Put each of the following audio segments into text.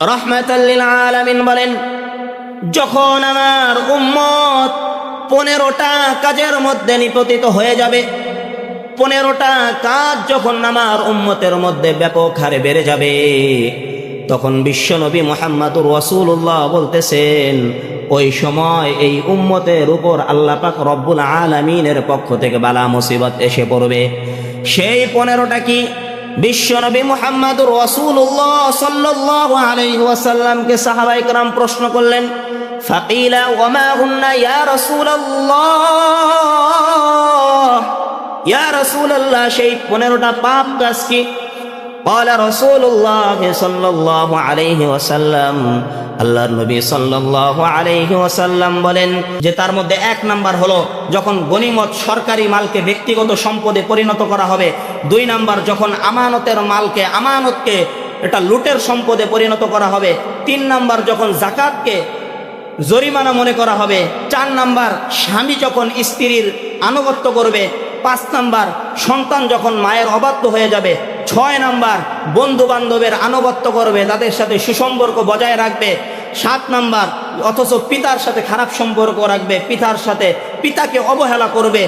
রাহমাতাল লিল আলামিন বলেন, যখন আমার উম্মত 15টা কাজের মধ্যে নিপতিত হয়ে যাবে, 15টা কাজ যখন আমার উম্মতের মধ্যে ব্যাপক হারে বেড়ে যাবে, তখন বিশ্বনবী মুহাম্মদুর রাসূলুল্লাহ বলতেছেন, ওই সময় এই উম্মতের উপর আল্লাহ পাক রব্বুল আলামিনের পক্ষ থেকে বালা মুসিবত এসে পড়বে। সেই 15টা কি? বিশ্বনবী মুহাম্মদুর রাসূলুল্লাহ সাল্লাল্লাহু আলাইহি ওয়াসাল্লামকে সাহাবায়ে কেরাম প্রশ্ন করলেন, ফাকিলা ওয়ামা হুন্না ইয়া রাসূলুল্লাহ, ইয়া রাসূলুল্লাহ সেই 15টা পাপ কাজ কি? ক্বালা রাসূলুল্লাহ সাল্লাল্লাহু আলাইহি ওয়াসাল্লাম, আল্লাহর নবী সাল্লাল্লাহু আলাইহি ওয়াসাল্লাম বলেন যে তার মধ্যে 1 নাম্বার হলো যখন গনিমত সরকারি মালকে ব্যক্তিগত সম্পদে পরিণত করা হবে, 2 নাম্বার যখন আমানতের মালকে আমানতকে এটা লুটের সম্পদে পরিণত করা হবে, 3 নাম্বার যখন যাকাতকে জরিমানা মনে করা হবে, 4 নাম্বার স্বামী যখন স্ত্রীর আনুগত্য করবে, 5 নাম্বার সন্তান যখন মায়ের অবাধ্য হয়ে যাবে, 6 নাম্বার বন্ধু বান্ধবের আনুগত্য করবে, তাদের সাথে সুসম্পর্ক বজায় রাখবে, 7 নাম্বার অথচ পিতার সাথে খারাপ সম্পর্ক রাখবে, পিতাকে অবহেলা করবে,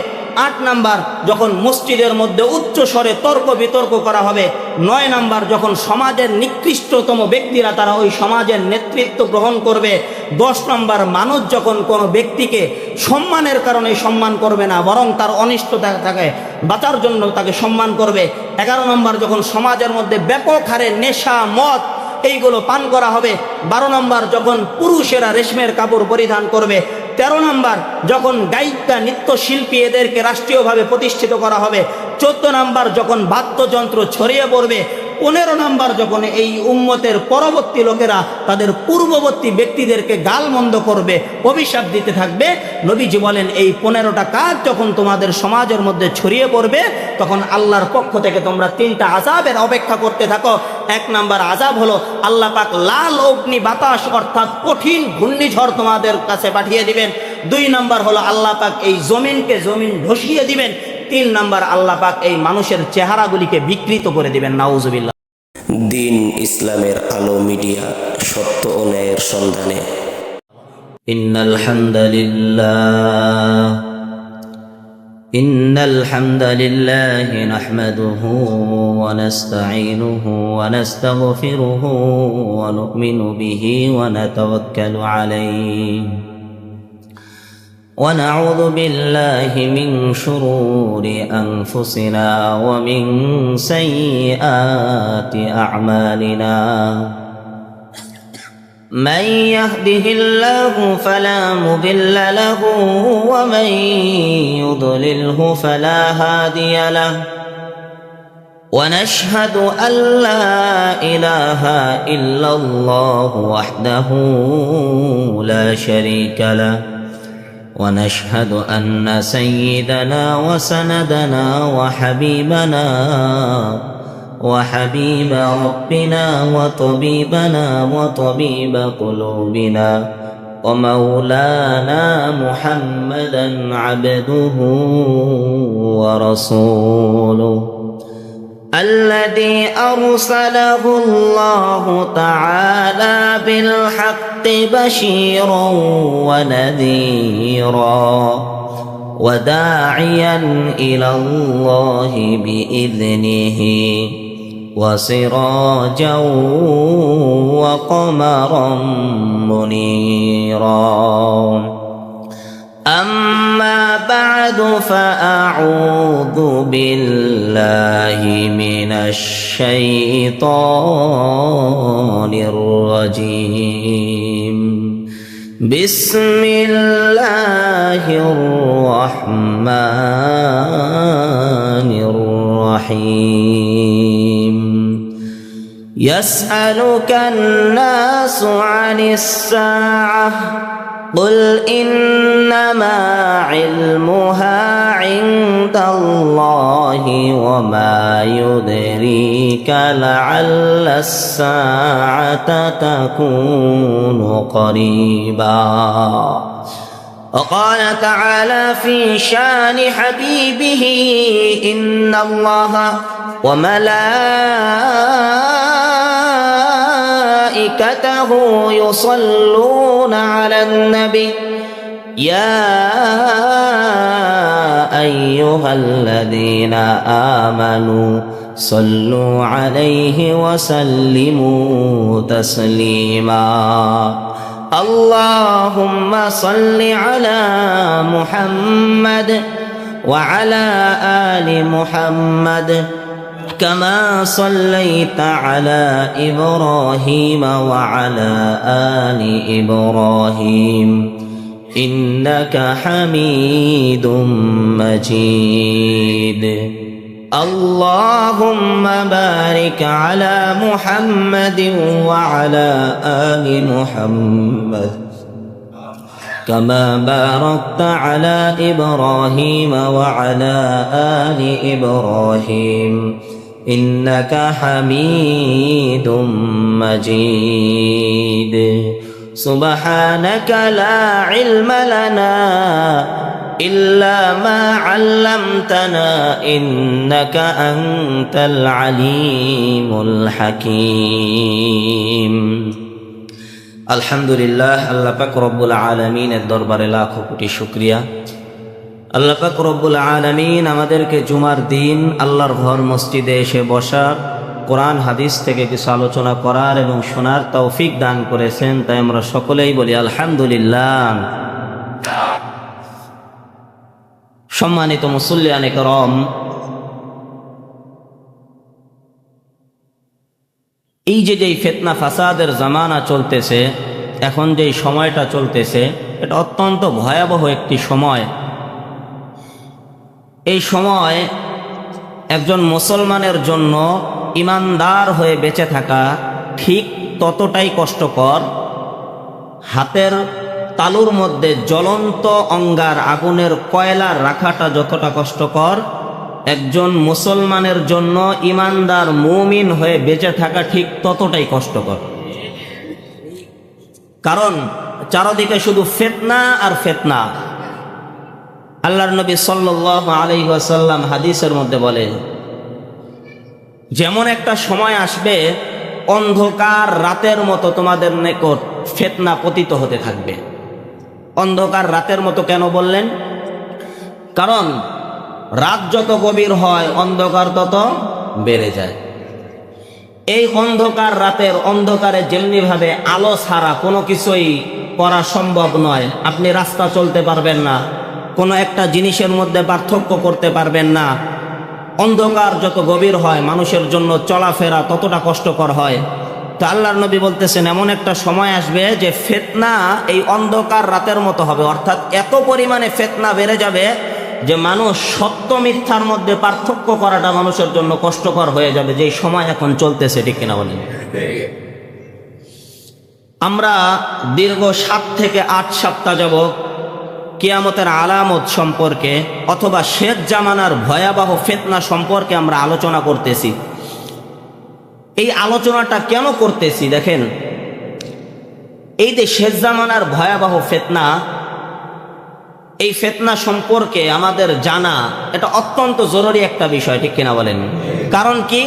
8 নাম্বার যখন মসজিদের মধ্যে উচ্চ স্বরে তর্ক বিতর্ক করা হবে, 9 নাম্বার যখন সমাজের নিকৃষ্টতম ব্যক্তিরা তারা ওই সমাজের নেতৃত্ব গ্রহণ করবে, 10 নাম্বার মানুষ যখন কোনো ব্যক্তিকে সম্মানের কারণে সম্মান করবে না, বরং তার অনিষ্টতা থাকে বাঁচার জন্য তাকে সম্মান করবে, 11 নাম্বার যখন সমাজের মধ্যে ব্যাপক হারে নেশা মদ এইগুলো পান করা হবে, 12 নাম্বার যখন পুরুষেরা রেশমের কাপড় পরিধান করবে, 13 নাম্বার যখন গায়িকা নৃত্যশিল্পী এদেরকে রাষ্ট্রীয়ভাবে প্রতিষ্ঠিত করা হবে, 14 নাম্বার যখন বাদ্যযন্ত্র ছড়িয়ে পড়বে, 15 নাম্বার যখন এই উম্মতের পরবর্তী লোকেরা তাদের পূর্ববর্তী ব্যক্তিদেরকে গালমন্দ করবে, অভিশাপ দিতে থাকবে, নবীজি বলেন এই 15টা কাজ যখন তোমাদের সমাজের মধ্যে ছড়িয়ে পড়বে, তখন আল্লাহর পক্ষ থেকে তোমরা 3টা আযাবের অপেক্ষা করতে থাকো। 1 নাম্বার আযাব হলো আল্লাহ পাক লাল অগ্নি বাতাস অর্থাৎ কঠিন ঘূর্ণিঝড় তোমাদের কাছে পাঠিয়ে দিবেন। 2 নাম্বার হলো আল্লাহ পাক এই জমিন ধসিয়ে দিবেন। 3 নাম্বার আল্লাহ পাক এই মানুষের চেহারাগুলিকে বিকৃত করে দিবেন। নাউজুবিল্লাহ। দিন ইসলামের আলো মিডিয়া, সত্য ও ন্যায়ের সন্ধানে। ইন্নাল হামদালিল্লাহ নাহমাদুহু ওয়া নাস্তাঈনুহু ওয়া নাস্তাগফিরুহু ওয়া নু'মিনু বিহি ওয়া নাতাওয়াক্কালু আলাইহি ونعوذ بالله من شرور أنفسنا ومن سيئات أعمالنا من يهده الله فلا مضل له ومن يضلله فلا هادي له ونشهد أن لا إله إلا الله وحده لا شريك له ونشهد أن سيدنا وسندنا وحبيب ربنا وطبيبنا وطبيب قلوبنا ومولانا محمدا عبده ورسوله الذي أرسله الله تعالى بالحق بشيرا ونذيرا وداعيا إلى الله بإذنه وسراجا وقمرا منيرا أما بعد فأعوذ بالله من الشيطان الرجيم بسم الله الرحمن الرحيم يسألك الناس عن الساعة قل إنما علمها عند الله وما يدريك لعل الساعة تكون قريبا وقال تعالى في شان حبيبه إن الله وملائكته وملائكته يصلون على النبي يا أيها الذين آمنوا صلوا عليه وسلموا تسليما اللهم صل على محمد وعلى آل محمد كما صليت على إبراهيم وعلى آل إبراهيم إنك حميد مجيد اللهم بارك على محمد وعلى آل محمد كما باركت على إبراهيم وعلى آل إبراهيم إنك حميد مجيد سبحانك لا علم لنا إلا ما علمتنا إنك أنت العليم الحكيم আলহামদুলিল্লাহ আল্লাহ পাক রব্বুল আলামিনের দরবারে লাখো কোটি শুকরিয়া। আল্লাহ পাক রব্বুল আলামিন আমাদেরকে জুমার দিন আল্লাহর ঘর মসজিদে এসে বসার, কোরআন হাদিস থেকে কিছু আলোচনা করার এবং শোনার তৌফিক দান করেছেন, তাই আমরা সকলেই বলি আলহামদুলিল্লাহ। সম্মানিত মুসল্লিয়ানে কেরাম, এই যেই ফিতনা ফাসাদের জামানা চলতেছে, এখন যেই সময়টা চলতেছে, এটা অত্যন্ত ভয়াবহ একটি সময়। এই সময় একজন মুসলমানের জন্য ইমানদার হয়ে বেঁচে থাকা ঠিক ততটাই কষ্টকর, হাতের তালুর মধ্যে জ্বলন্ত অঙ্গার আগুনের কয়লা রাখাটা যতটা কষ্টকর, একজন মুসলমানের জন্য ইমানদার মুমিন হয়ে বেঁচে থাকা ঠিক ততটাই কষ্টকর। কারণ চারদিকে শুধু ফিতনা আর ফিতনা। আল্লাহর নবী সাল্লাল্লাহু আলাইহি ওয়াসাল্লাম হাদিসের মধ্যে বলে, যেমন একটা সময় আসবে অন্ধকার রাতের মতো তোমাদের নিকট ফিতনা পতিত হতে থাকবে। অন্ধকার রাতের মতো কেন বললেন? কারণ রাত যত গভীর হয় অন্ধকার তত বেড়ে যায়। এই অন্ধকার রাতের অন্ধকারে যেমনিভাবে আলো ছাড়া কোনো কিছুই করা সম্ভব নয়, আপনি রাস্তা চলতে পারবেন না, কোনো একটা জিনিসের মধ্যে পার্থক্য করতে পারবেন না। অন্ধকার যত গভীর হয় মানুষের জন্য চলাফেরা ততটা কষ্টকর হয়। তো আল্লাহর নবী বলতেছেন, এমন একটা সময় আসবে যে ফিতনা এই অন্ধকার রাতের মতো হবে, অর্থাৎ এত পরিমাণে ফিতনা বেড়ে যাবে যে মানুষ সত্য মিথ্যার মধ্যে পার্থক্য করাটা মানুষের জন্য কষ্টকর হয়ে যাবে, যে সময় এখন চলতেছে, ঠিক কিনা বলেন? আমরা দীর্ঘ 7 থেকে 8 সপ্তাহ যাব কিয়ামতের আলামত সম্পর্কে অথবা শেষ জামানার ভয়াবহ ফিতনা সম্পর্কে আমরা আলোচনা করতেছি। এই আলোচনাটা কেন করতেছি দেখেন, এই যে শেষ জামানার ভয়াবহ ফিতনা, এই ফিতনা সম্পর্কে আমাদের জানা এটা অত্যন্ত জরুরি একটা বিষয়, ঠিক কিনা বলেন? কারণ কি?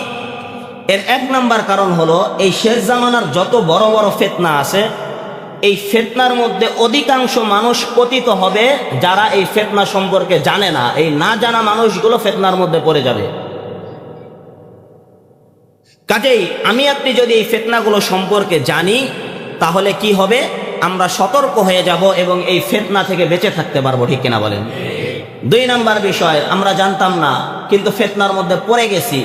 এর 1 নম্বর কারণ হলো, এই শেষ জামানার যত বড় বড় ফিতনা আছে, এই ফিতনার মধ্যে অধিকাংশ মানুষ পতিত হবে যারা এই ফিতনা সম্পর্কে জানে না। এই না জানা মানুষগুলো ফিতনার মধ্যে পড়ে যাবে। কাজেই আমি আপনি যদি এই ফিতনাগুলো সম্পর্কে জানি, তাহলে কি হবে? আমরা সতর্ক হয়ে যাব এবং এই ফিতনা থেকে বেঁচে থাকতে পারবো, ঠিক কিনা বলেন? 2 নম্বর বিষয়, আমরা জানতাম না কিন্তু ফিতনার মধ্যে পড়ে গেছি।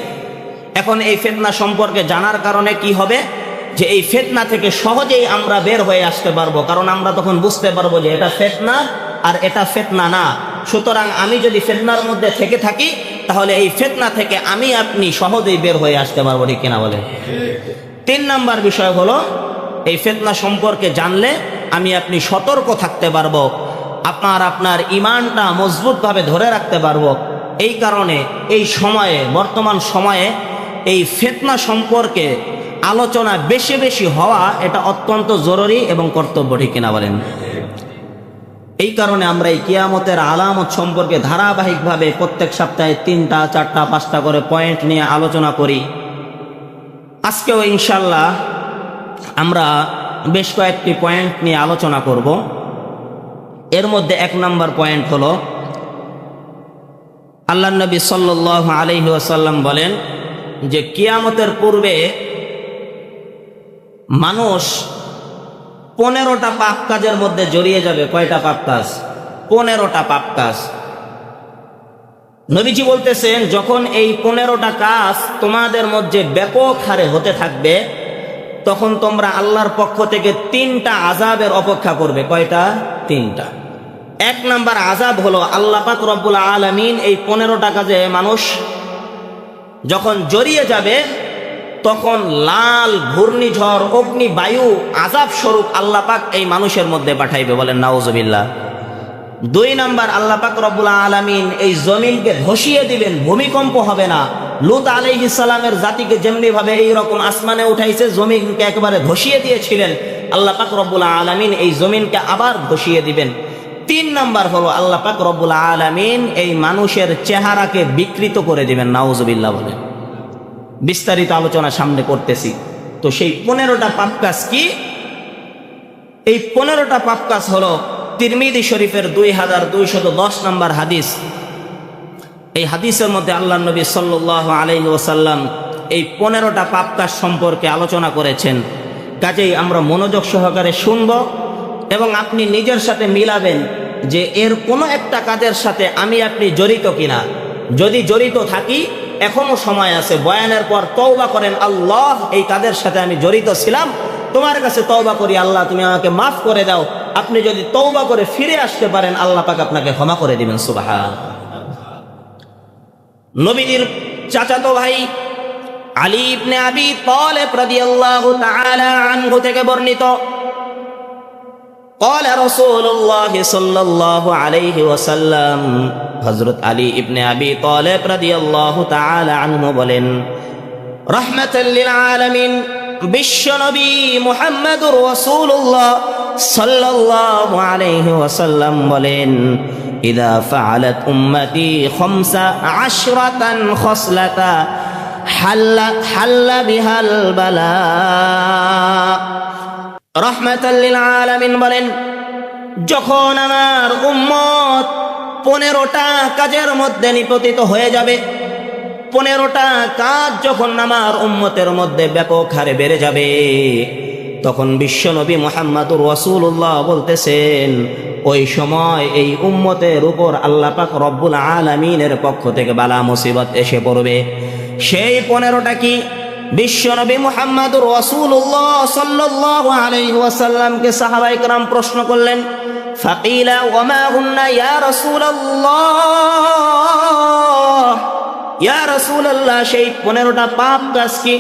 এখন এই ফিতনা সম্পর্কে জানার কারণে কি হবে? যে এই ফিতনা থেকে সহজেই আমরা বের হয়ে আসতে পারবো, কারণ আমরা তখন বুঝতে পারবো যে এটা ফিতনা আর এটা ফিতনা না। সুতরাং আমি যদি ফিতনার মধ্যে থেকে থাকি, তাহলে এই ফিতনা থেকে আমি আপনি সহজেই বের হয়ে আসতে পারবো, ঠিক কিনা বলেন? 3 নম্বর বিষয় হলো, এই ফিতনা সম্পর্কে জানলে আমি আপনি সতর্ক থাকতে পারবো, আপনার ঈমানটা মজবুতভাবে ধরে রাখতে পারবো। এই কারণে এই সময়ে, বর্তমান সময়ে এই ফিতনা সম্পর্কে আলোচনা বেশি বেশি হওয়া এটা অত্যন্ত জরুরি এবং কর্তব্য, ঠিক কিনা বলেন? এই কারণে আমরা এই কিয়ামতের আলামত সম্পর্কে ধারাবাহিকভাবে প্রত্যেক সপ্তাহে 3টা 4টা 5টা করে পয়েন্ট নিয়ে আলোচনা করি। আজকেও ইনশাল্লাহ আমরা বেশ কয়েকটি পয়েন্ট নিয়ে আলোচনা করব। এর মধ্যে 1 নম্বর পয়েন্ট হলো, আল্লাহর নবী সাল্লাল্লাহু আলাইহি ওয়াসাল্লাম বলেন যে কিয়ামতের পূর্বে মানুষ 15টা পাপ কাজের মধ্যে জড়িয়ে যাবে। কয়টা পাপ কাজ? 15টা পাপ কাজ। নবীজি বলতেছেন, যখন এই 15টা কাজ তোমাদের মধ্যে ব্যাপক হারে হতে থাকবে, তখন তোমরা আল্লাহর পক্ষ থেকে 3টা আযাবের অপেক্ষা করবে। কয়টা? 3টা। 1 নাম্বার আযাব হলো, আল্লাহ পাক রব্বুল আলামিন এই 15টা কাজে মানুষ যখন জড়িয়ে যাবে, তখন লাল ঘূর্ণিঝড়, অগ্নি বায়ু আযাব স্বরূপ আল্লাহ পাক এই মানুষের মধ্যে পাঠাইবে। বলেন নাউজুবিল্লাহ। 2 নাম্বার, আল্লাহ পাক রব্বুল আলামিন এই জমিনকে ধসিয়ে দিবেন, ভূমিকম্প হবে না। লূত আলাইহিস সালামের জাতিকে যেমনি ভাবে এইরকম আসমানে উঠাইছে, জমিনকে একেবারে ধসিয়ে দিয়েছিলেন, আল্লাহ পাক রব্বুল আলামিন এই জমিনকে আবার ধসিয়ে দিবেন। 3 নাম্বার হলো, আল্লাহ পাক রব্বুল আলামিন এই মানুষের চেহারাকে বিকৃত করে দিবেন। নাউজুবিল্লাহ বলেন। বিস্তারিত আলোচনা সামনে করতেছি। তো সেই 15টা পাপ কাজ কি? এই 15টা পাপ কাজ হলো তিরমিজি শরীফের 2210 নম্বর হাদিস। এই হাদিসের মধ্যে আল্লাহর নবী সাল্লাল্লাহু আলাইহি ওয়াসাল্লাম এই 15টা পাপ কাজ সম্পর্কে আলোচনা করেছেন। কাজেই আমরা মনোযোগ সহকারে শুনব এবং আপনি নিজের সাথে মিলাবেন যে এর কোনো একটা কাজের সাথে আপনি জড়িত কিনা। যদি জড়িত থাকি, এখনো সময় আছে, বয়ানের পর তওবা করেন, আল্লাহ এই কাজের সাথে আমি জড়িত ছিলাম, তোমার কাছে তওবা করি, আল্লাহ তুমি আমাকে মাফ করে দাও। আপনি যদি তওবা করে ফিরে আসতে পারেন, আল্লাহ পাক আপনাকে ক্ষমা করে দিবেন। সুবহান। নবীজির চাচাতো ভাই আলী ইবনে আবি তালেব রাদিয়াল্লাহু তাআলা আনহু থেকে বর্ণিত, قال رسول الله صلى الله عليه وسلم, হযরত আলী ইবনে আবি তালেব রাদিয়াল্লাহু তাআলা আনহু বলেন, রাহমাতাল লিল আলামিন, বিশ্বনবী মুহাম্মদুর রাসূলুল্লাহ সাল্লাল্লাহু আলাইহি ওয়াসাল্লাম বলেন, ইযা ফাআলাত উম্মতি 15 খসলাতা হাল্লা বিহাল বালা। রাহমাতাল লিল আলামিন বলেন, যখন আমার উম্মত 15টা কাজের মধ্যে নিপতিত হয়ে যাবে, 15টা কাজ যখন আমার উম্মতের মধ্যে ব্যাপক হারে বেড়ে যাবে, তখন বিশ্বনবী মুহাম্মদুর রাসূলুল্লাহ বলতেছেন, ওই সময় এই উম্মতের উপর আল্লাহ পাক রব্বুল আলামিনের পক্ষ থেকে বালা মুসিবত এসে পড়বে। সেই 15টা কি? বিশ্বনবী মুহাম্মদুর রাসূলুল্লাহ সাল্লাল্লাহু আলাইহি ওয়াসাল্লামকে সাহাবায়ে কেরাম প্রশ্ন করলেন, ফাকিলা ওয়া মা হুন্না ইয়া রাসূলুল্লাহ, ইয়া রাসূলুল্লাহ সেই 15টা পাপ কাজ কি?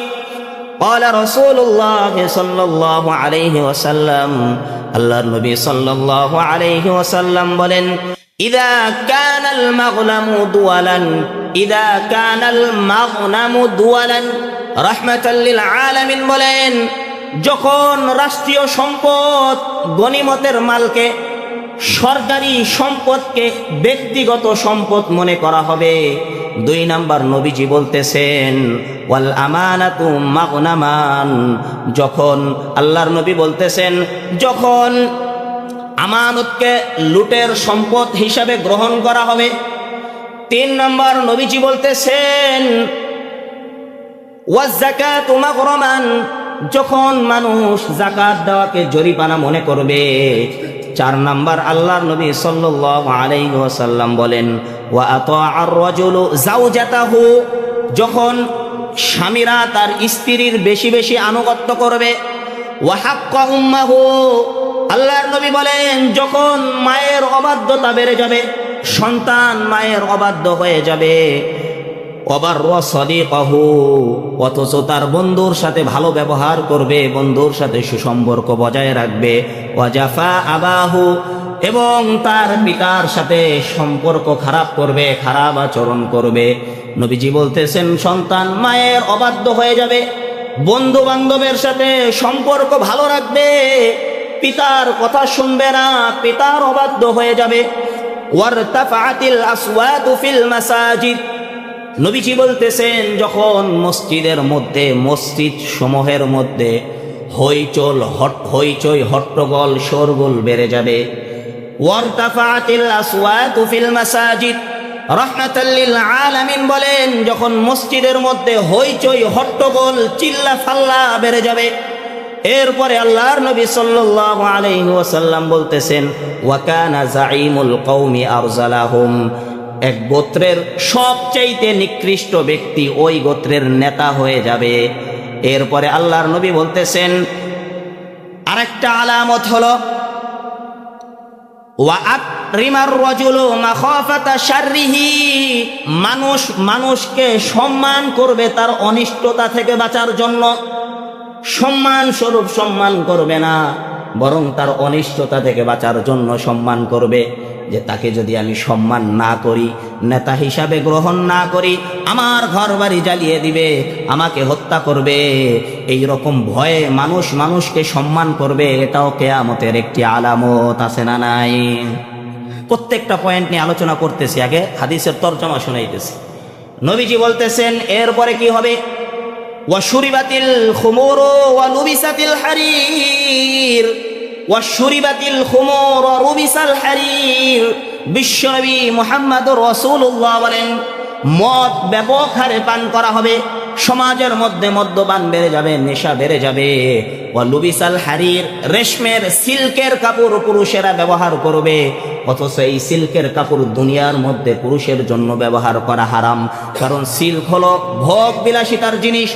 قال رسول الله صلى الله عليه وسلم, আল্লাহর নবী সাল্লাল্লাহু আলাইহি ওয়াসাল্লাম বলেন, ইযা কানাল মাগনামু দুওয়ালান, ইযা কানাল মাগনামু দুওয়ালান, রাহমাতাল লিল আলামিন বলেন, যখন রাষ্ট্রীয় সম্পদ গনিমতের মালকে, সরকারি সম্পদকে ব্যক্তিগত সম্পদ মনে করা হবে। 2 নাম্বার নবীজি বলতেছেন, ওয়াল আমানাতু মাগনামান, যখন আল্লাহর নবী বলতেছেন, যখন আমানতকে লুটের সম্পদ হিসাবে গ্রহণ করা হবে। 3 নাম্বার নবীজি বলতেছেন, ওয়াজ যাকাতু মাগরামান, যখন মানুষ যাকাত দেওয়াকে জরিমানা মনে করবে। 4 নাম্বার আল্লাহর নবী সাল্লাল্লাহু আলাইহি ওয়াসাল্লাম বলেন, ওয়া আতাআর রাজুলু যাওজাতাহু, যখন স্বামীরা তার স্ত্রীর বেশি বেশি আনুগত্য করবে। ওয়া হাক্কা উম্মাহু, আল্লাহর নবী বলেন, যখন মায়ের অবাধ্যতা বেড়ে যাবে, সন্তান মায়ের অবাধ্য হয়ে যাবে। ওয়াবাররা সাদিকাহু, অথচ তার বন্ধুর সাথে ভালো ব্যবহার করবে, বন্ধুর সাথে সুসম্পর্ক বজায় রাখবে। ওয়াজাফা আবাহু, এবং তার পিতার সাথে সম্পর্ক খারাপ করবে, খারাপ আচরণ করবে। নবীজি বলতেছেন, সন্তান মায়ের অবাধ্য হয়ে যাবে, বন্ধু বান্ধবের সাথে সম্পর্ক ভালো রাখবে, পিতার কথা শুনবে না, পিতার অবাধ্য হয়ে যাবে। ওয়ারতাফাতিল আসওয়াতু ফিল মাসাজিদ, নবীজি বলতেছেন, যখন মসজিদের মধ্যে, মসজিদ সমূহের মধ্যে হইচই হট্টগোল শোরগোল বেড়ে যাবে। ওয়ারতাফাতিল আসওয়াতু ফিল মাসাজিদ, রাহমাতাল লিল আলামিন বলেন, যখন মসজিদের মধ্যে হইচই হট্টগোল চিল্লা ফাল্লা বেড়ে যাবে। এরপরে আল্লাহর নবী সাল্লাল্লাহু আলাইহি ওয়াসাল্লাম বলতেছেন, ওয়া কানা যাঈমুল কওমি আরজালাহুম, এক গোত্রের সবচাইতে নিকৃষ্ট ব্যক্তি ওই গোত্রের নেতা হয়ে যাবে। এরপরে আল্লাহর নবী বলতেছেন আরেকটা আলামত হলো, ওয়া আকরিমার রাজুলু মাখাফাতা শাররিহি, মানুষকে সম্মান করবে তার অনিষ্টতা থেকে বাঁচার জন্য। সম্মান স্বরূপ সম্মান করবে না, বরং তার অনিষ্টতা থেকে বাঁচার জন্য সম্মান করবে। যে তাকে যদি আমি সম্মান না করি, নেতা হিসাবে গ্রহণ না করি, আমার ঘর বাড়ি জ্বালিয়ে দিবে, আমাকে হত্যা করবে, এই রকম ভয়ে মানুষকে সম্মান করবে। এটাও কিয়ামতের একটি আলামত, আছে না নাই? প্রত্যেকটা পয়েন্ট নিয়ে আলোচনা করতেছি, আগে হাদিসের তরজমা শুনাইতেছি। নবীজি বলতেছেন এরপরে কি হবে, ওয়াশুরিবাতিল খুমুরু ওয়া লুবিসাতিল হারির, ওয়াশুরিবাতিল খুমুর ওয়া লুবিসাল হারির। বিশ্বনবী মুহাম্মদুর রাসূলুল্লাহ বলেন, মদ ব্যাপক হারে পান করা হবে, সমাজের মধ্যে মদ্যপান বেড়ে যাবে, নেশা বেড়ে যাবে। ওয়া লুবিসাল হারির, রেশমের সিল্কের কাপড় পুরুষেরা ব্যবহার করবে, অথচ এই সিল্কের কাপড় দুনিয়ার মধ্যে পুরুষের জন্য ব্যবহার করা হারাম। কারণ সিল্ক হলো ভোগ বিলাসিতার জিনিস।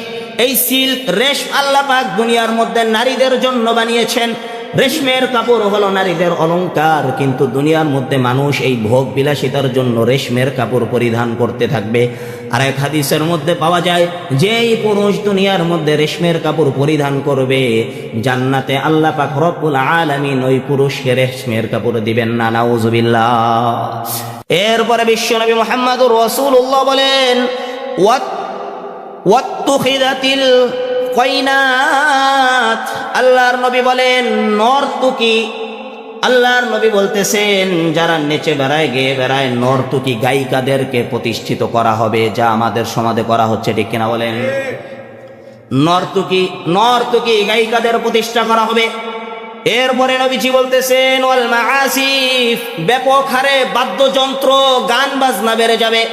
এই সিল্ক রেশম আল্লাহ পাক দুনিয়ার মধ্যে নারীদের জন্য বানিয়েছেন। রেশমের কাপড় হলো নারীদের অলংকার, কিন্তু দুনিয়ার মধ্যে মানুষ এই ভোগ বিলাসিতার জন্য রেশমের কাপড় পরিধান করতে থাকবে। আর এক হাদিসের মধ্যে পাওয়া যায়, যেই পুরুষ দুনিয়ার মধ্যে রেশমের কাপড় পরিধান করবে, জান্নাতে আল্লাহ পাক রব্বুল আলামিন ওই পুরুষকে রেশমের কাপড় দিবেন না, নাউজুবিল্লাহ। এরপরে বিশ্বনবী মুহাম্মদুর রাসূলুল্লাহ বলেন, ওয়াত্তুখিদাতিল কয়নাত, আল্লাহর নবী বলেন নর্তকী। আল্লাহর নবী বলতেছেন যারা নেচে বেড়ায়, গেয়ে বেড়ায়, নর্তকী গায়িকাদেরকে প্রতিষ্ঠিত করা হবে, যা আমাদের সমাজে করা হচ্ছে, ঠিক কিনা বলেন? নর্তকী গায়িকাদের প্রতিষ্ঠা করা হবে। এরপরে নবীজি বলতেছেন ওয়াল মাআসিফ, ব্যাপক হারে বাদ্যযন্ত্র গান বাজনা বেড়ে যাবে।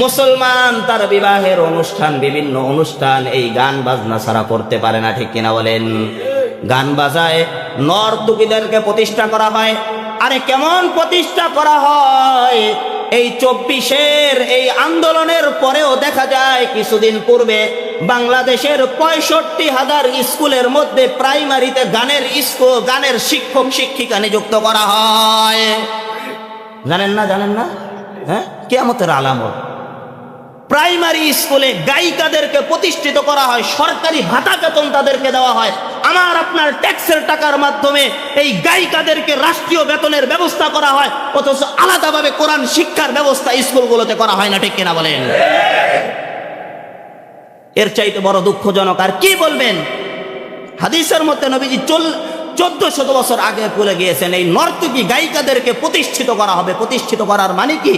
মুসলমান তার বিবাহের অনুষ্ঠান, বিভিন্ন অনুষ্ঠান এই গান বাজনা ছাড়া করতে পারে না, ঠিক কিনা বলেন? গান বাজায় নর্তকীদেরকে প্রতিষ্ঠা করা হয়। আরে কেমন প্রতিষ্ঠা করা হয়? এই 24-এর এই আন্দোলনের পরেও দেখা যায় কিছুদিন পূর্বে বাংলাদেশের 65,000 স্কুলের মধ্যে প্রাইমারিতে গানের শিক্ষক শিক্ষিকা নিযুক্ত করা হয়। জানেন না? হ্যাঁ, কিয়ামতের আলামত। প্রাইমারি স্কুলে গায়িকাদেরকে প্রতিষ্ঠিত করা হয়, সরকারি ভাতা বেতন তাদেরকে দেওয়া হয়। আমার আপনার ট্যাক্সের টাকার মাধ্যমে এই গায়িকাদেরকে রাষ্ট্রীয় বেতনের ব্যবস্থা করা হয়, অথচ আলাদাভাবে কোরআন শিক্ষার ব্যবস্থা স্কুলগুলোতে করা হয় না, ঠিক কিনা বলেন? এর চাইতে বড় দুঃখজনক আর কি বলবেন? হাদিসের মধ্যে নবীজি 1400 বছর আগে বলে গিয়েছেন এই নর্তকী গায়িকাদেরকে প্রতিষ্ঠিত করা হবে। প্রতিষ্ঠিত করার মানে কি?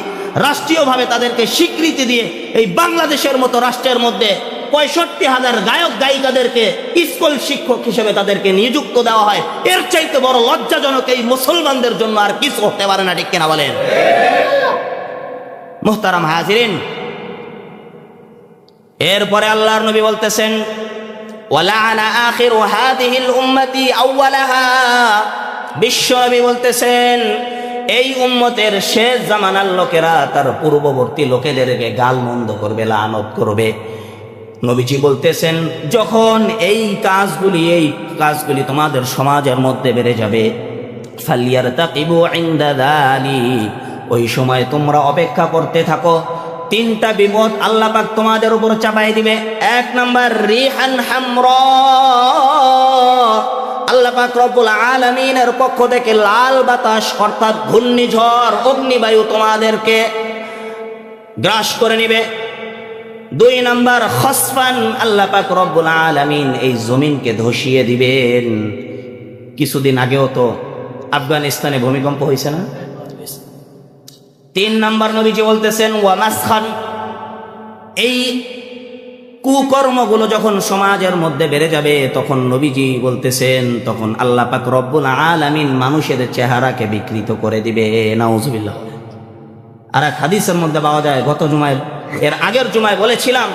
রাষ্ট্রীয়ভাবে তাদেরকে স্বীকৃতি দিয়ে এই বাংলাদেশের মতো রাষ্ট্রের মধ্যে 65,000 গায়ক গায়িকাদেরকে স্কুল শিক্ষক হিসেবে তাদেরকে নিযুক্ত দেওয়া হয়। এর চাইতে বড় লজ্জাজনক এই মুসলমানদের জন্য আর কিছু হতে পারে না, ঠিক কিনা বলেন? মুহতারাম হাজিরিন, এরপরে আল্লাহর নবী বলতেছেন ওয়ালাআনা আখিরু হাযিহিল উম্মতি আউওয়ালাহা, বিশ্বনবী বলতেছেন এই উম্মতের শেষ জামানার লোকেরা তার পূর্ববর্তী লোকেদেরকে গালমন্দ করবে, লানত করবে। নবীজি বলতেছেন যখন এই কাজগুলি তোমাদের সমাজের মধ্যে বেড়ে যাবে, ফালিয়ারতাকিবু ইনদা যালিক, ওই সময় তোমরা অপেক্ষা করতে থাকো। 3টা বিপদ আল্লাহ পাক তোমাদের উপর চাপাই দিবে। 1 নাম্বার রিহান হামরা, আল্লাহ পাক রব্বুল আলামিনের পক্ষ থেকে লাল বাতাস অর্থাৎ ঘূর্ণিঝড় অগ্নিবায়ু তোমাদেরকে গ্রাস করে নেবে। 2 নাম্বার খসফান, আল্লাহ পাক রব্বুল আলামিন এই জমিনকে ধসিয়ে দিবেন। কিছুদিন আগেও তো আফগানিস্তানে ভূমিকম্প হয়েছে না? 3 নাম্বার নবীজি বলতেছেন ওয়া মাসখান, এই কুকর্মগুলো যখন সমাজের মধ্যে বেড়ে যাবে, তখন নবীজি বলতেছেন তখন আল্লাহ পাক রব্বুল আলামিন মানুষের চেহারাকে বিকৃত করে দিবে। নাউজুবিল্লাহ। আর এক হাদিসের মধ্যে পাওয়া যায়, গত জুমায় এর আগের জুমায় বলেছিলাম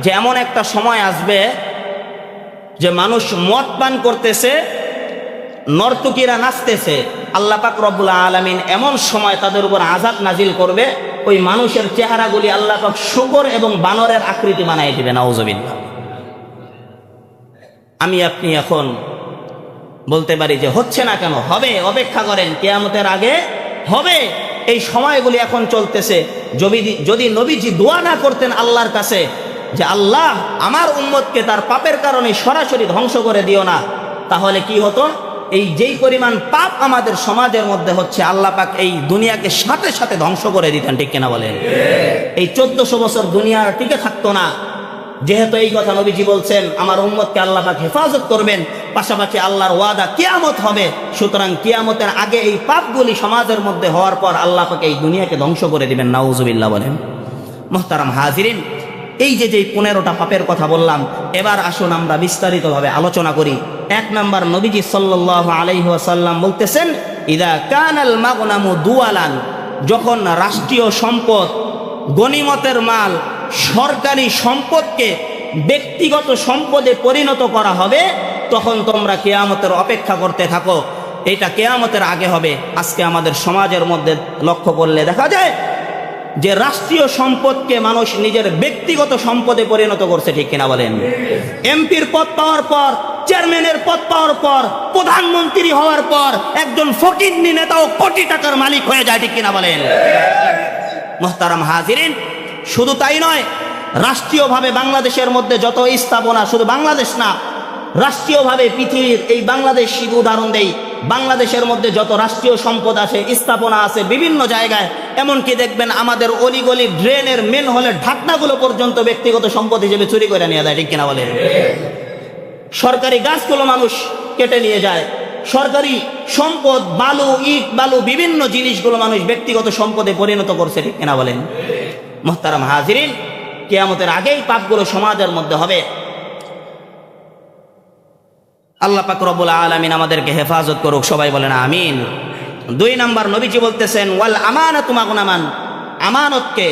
যে এমন একটা সময় আসবে যে মানুষ মদ পান করতেছে, নর্তকীরা নাচতেছে, আল্লাহ পাক রব্বুল আলামিন এমন সময় তাদের উপর আযাব নাজিল করবে, ওই মানুষের চেহারাগুলি আল্লাহ পাক শূকর এবং বানরের আকৃতি বানিয়ে দিবে। নাউজুবিল্লাহ। আমি আপনি এখন বলতে পারি যে হচ্ছে না কেন? হবে, অপেক্ষা করেন, কিয়ামতের আগে হবে। এই সময়গুলি এখন চলতেছে। যদি নবীজি দোয়া না করতেন আল্লাহর কাছে যে আল্লাহ আমার উম্মতকে তার পাপের কারণে সরাসরি ধ্বংস করে দিও না, তাহলে কি হতো? এই যেই পরিমাণ পাপ আমাদের সমাজের মধ্যে হচ্ছে, আল্লাহ পাক এই দুনিয়াকে সাথে সাথে ধ্বংস করে দিতেন। ঠিক কিনা বলেন? এই 1400 বছর দুনিয়া আর টিকে থাকতো না। যেহেতু এই কথা নবীজি বলছেন, আমার উম্মতকে আল্লাহ পাক হেফাজত করবেন, পাশাপাশি আল্লাহর ওয়াদা কিয়ামত হবে। সুতরাং কিয়ামতের আগে এই পাপগুলি সমাজের মধ্যে হওয়ার পর আল্লাহ পাক এই দুনিয়াকে ধ্বংস করে দিবেন। নাউজুবিল্লাহ বলেন। মুহতারাম হাজিরিন, এই যে 15টা পাপের কথা বললাম, এবার আসুন আমরা বিস্তারিতভাবে আলোচনা করি। 1 নাম্বার, নবীজি সাল্লাল্লাহু আলাইহি ওয়াসাল্লাম বলতেছেন, ইদা কানাল মাগনামু দুয়ালান, যখন রাষ্ট্রীয় সম্পদ, গনিমতের মাল, সরকারি সম্পদকে ব্যক্তিগত সম্পদে পরিণত করা হবে, তখন তোমরা কিয়ামতের অপেক্ষা করতে থাকো। এটা কিয়ামতের আগে হবে। আজকে আমাদের সমাজের মধ্যে লক্ষ্য করলে দেখা যায় যে রাষ্ট্রীয় সম্পদকে মানুষ নিজের ব্যক্তিগত সম্পদে পরিণত করছে। ঠিক কিনা বলেন? এমপির পদ পাওয়ার পর, চেয়ারম্যানের পদ পাওয়ার পর, প্রধানমন্ত্রী হওয়ার পর একজন ফকিন্নি নেতাও কোটি টাকার মালিক হয়ে যায়। ঠিক কিনা বলেন? মুহতারাম হাজিরিন, শুধু তাই নয়, রাষ্ট্রীয়ভাবে বাংলাদেশের মধ্যে যত স্থাপনা, শুধু বাংলাদেশ না, রাষ্ট্রীয়ভাবে পৃথিবীর এই বাংলাদেশ শুধু উদাহরণ দেই, বাংলাদেশের মধ্যে যত রাষ্ট্রীয় সম্পদ আছে, স্থাপনা আছে বিভিন্ন জায়গায়, এমনকি দেখবেন আমাদের অলিগলি ড্রেনের মেন হলের ঢাকনাগুলো পর্যন্ত ব্যক্তিগত সম্পদ হিসেবে চুরি করে নিয়ে যায়। ঠিক কিনা বলেন? সরকারি গাছগুলো মানুষ কেটে নিয়ে যায়। সরকারি সম্পদ, বালু, ইট, বালু, বিভিন্ন জিনিসগুলো মানুষ ব্যক্তিগত সম্পদে পরিণত করছে। ঠিক কিনা বলেন? মুহতারাম হাজিরিন, কিয়ামতের আগেই পাপগুলো সমাজের মধ্যে হবে। আল্লাহ পাক রব্বুল আলামিন আমাদেরকে হেফাজত করুক। সবাই বলেন আমিন। 2 নাম্বার, নবীজি বলতেছেন, ওয়াল আমানাতু মাগনামান, আমানতকে,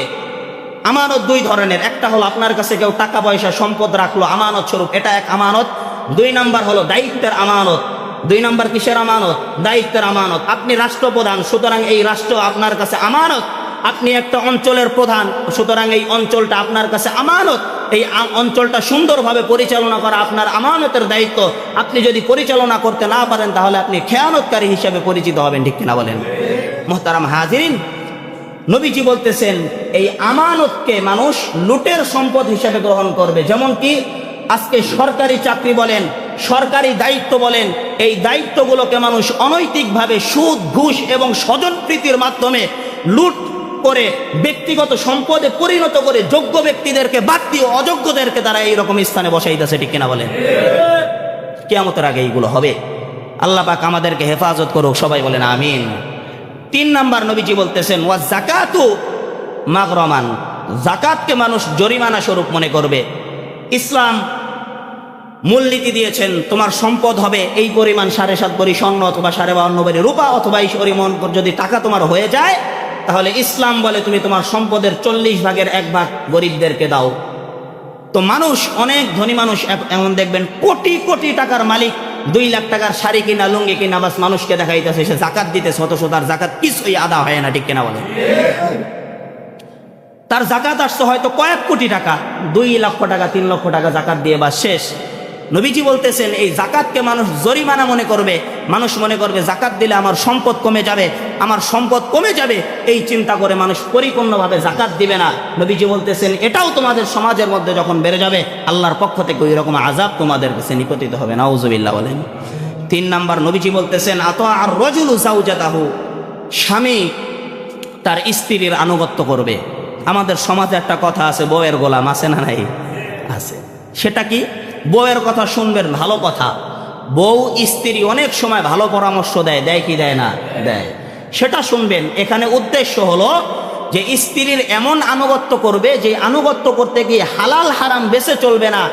আমানত 2 ধরনের। একটা হলো আপনার কাছে কেউ টাকা পয়সা সম্পদ রাখলো আমানত স্বরূপ, এটা এক আমানত। 2 নাম্বার হলো দায়িত্বের আমানত। 2 নাম্বার কিসের আমানত? দায়িত্বের আমানত। আপনি রাষ্ট্রপ্রধান, সুতরাং এই রাষ্ট্র আপনার কাছে আমানত। আপনি একটা অঞ্চলের প্রধান, সুতরাং এই অঞ্চলটা আপনার কাছে আমানত। এই অঞ্চলটা সুন্দরভাবে পরিচালনা করা আপনার আমানতের দায়িত্ব। আপনি যদি পরিচালনা করতে না পারেন তাহলে আপনি খেয়ানতকারী হিসেবে পরিচিত হবেন। ঠিক কিনা বলেন? মুহতারাম হাজিরিন, নবীজি বলতেছেন এই আমানতকে মানুষ লুটের সম্পদ হিসেবে গ্রহণ করবে। যেমন কি আজকে সরকারি চাকরি বলেন, সরকারি দায়িত্ব বলেন, এই দায়িত্বগুলোকে মানুষ অনৈতিকভাবে সুদ, ঘুষ এবং স্বজনপ্রীতির মাধ্যমে লুট করে ব্যক্তিগত সম্পদে পরিণত করে যোগ্য ব্যক্তিদেরকে বাদ দিয়ে অযোগ্যদেরকে তারা এইরকম স্থানে বসাইতেছে। ঠিক কিনা বলেন? কিয়ামতের আগে এইগুলো হবে। আল্লাহ পাক আমাদেরকে হেফাজত করুক। সবাই বলেন আমিন। 3 নাম্বার, নবীজি বলতেছেন, ওয়া যাকাতু মাগরামান, যাকাতকে মানুষ জরিমানা স্বরূপ মনে করবে। ইসলাম মূলনীতি দিয়েছেন, তোমার সম্পদ হবে এই পরিমাণ 7.5 ভরি স্বর্ণ অথবা 52.5 ভরি রূপা অথবা এই পরিমাণ যদি টাকা তোমার হয়ে যায়, তাহলে ইসলাম বলে তুমি তোমার সম্পদের 40 ভাগের 1 ভাগ গরিবদেরকে দাও। তো মানুষ, অনেক ধনী মানুষ এমন দেখবেন কোটি কোটি টাকার মালিক, 2 লাখ টাকার শাড়ি কিনা, লুঙ্গি কিনা, বাস মানুষকে দেখাইতেছে সে জাকাত দিতেছে, অথচ তার জাকাত কিছুই আদা হয় না। ঠিক কিনা বলে? তার জাকাত আসছে হয়তো কয়েক কোটি টাকা, 2 লক্ষ টাকা, 3 লক্ষ টাকা জাকাত দিয়ে বা শেষ। নবীজি বলতেছেন এই জাকাতকে মানুষ জরিমানা মনে করবে। মানুষ মনে করবে জাকাত দিলে আমার সম্পদ কমে যাবে, আমার সম্পদ কমে যাবে, এই চিন্তা করে মানুষ পরিপূর্ণভাবে জাকাত দিবে না। নবীজি বলতেছেন এটাও তোমাদের সমাজের মধ্যে যখন বেড়ে যাবে, আল্লাহর পক্ষ থেকে ওই রকম আযাব তোমাদের কাছে নিপতিত হবে। নাউজুবিল্লাহ বলেন। 3 নাম্বার, নবীজি বলতেছেন, আতা আর রাজুলু যাওজাতাহু, স্বামী তার স্ত্রীর আনুগত্য করবে। আমাদের সমাজে একটা কথা আছে, বউয়ের গোলাম, আছে না নাই? আছে। সেটা কি? বউয়ের কথা শুনবেন, ভালো কথা। বউ স্ত্রী অনেক সময় ভালো পরামর্শ দেয়, দেয় কি দেয় না? দেয়। সেটা শুনবেন। এখানে উদ্দেশ্য হলো যে স্ত্রীর এমন আনুগত্য করবে যে আনুগত্য করতে গিয়ে হালাল হারাম বেঁচে চলবে না,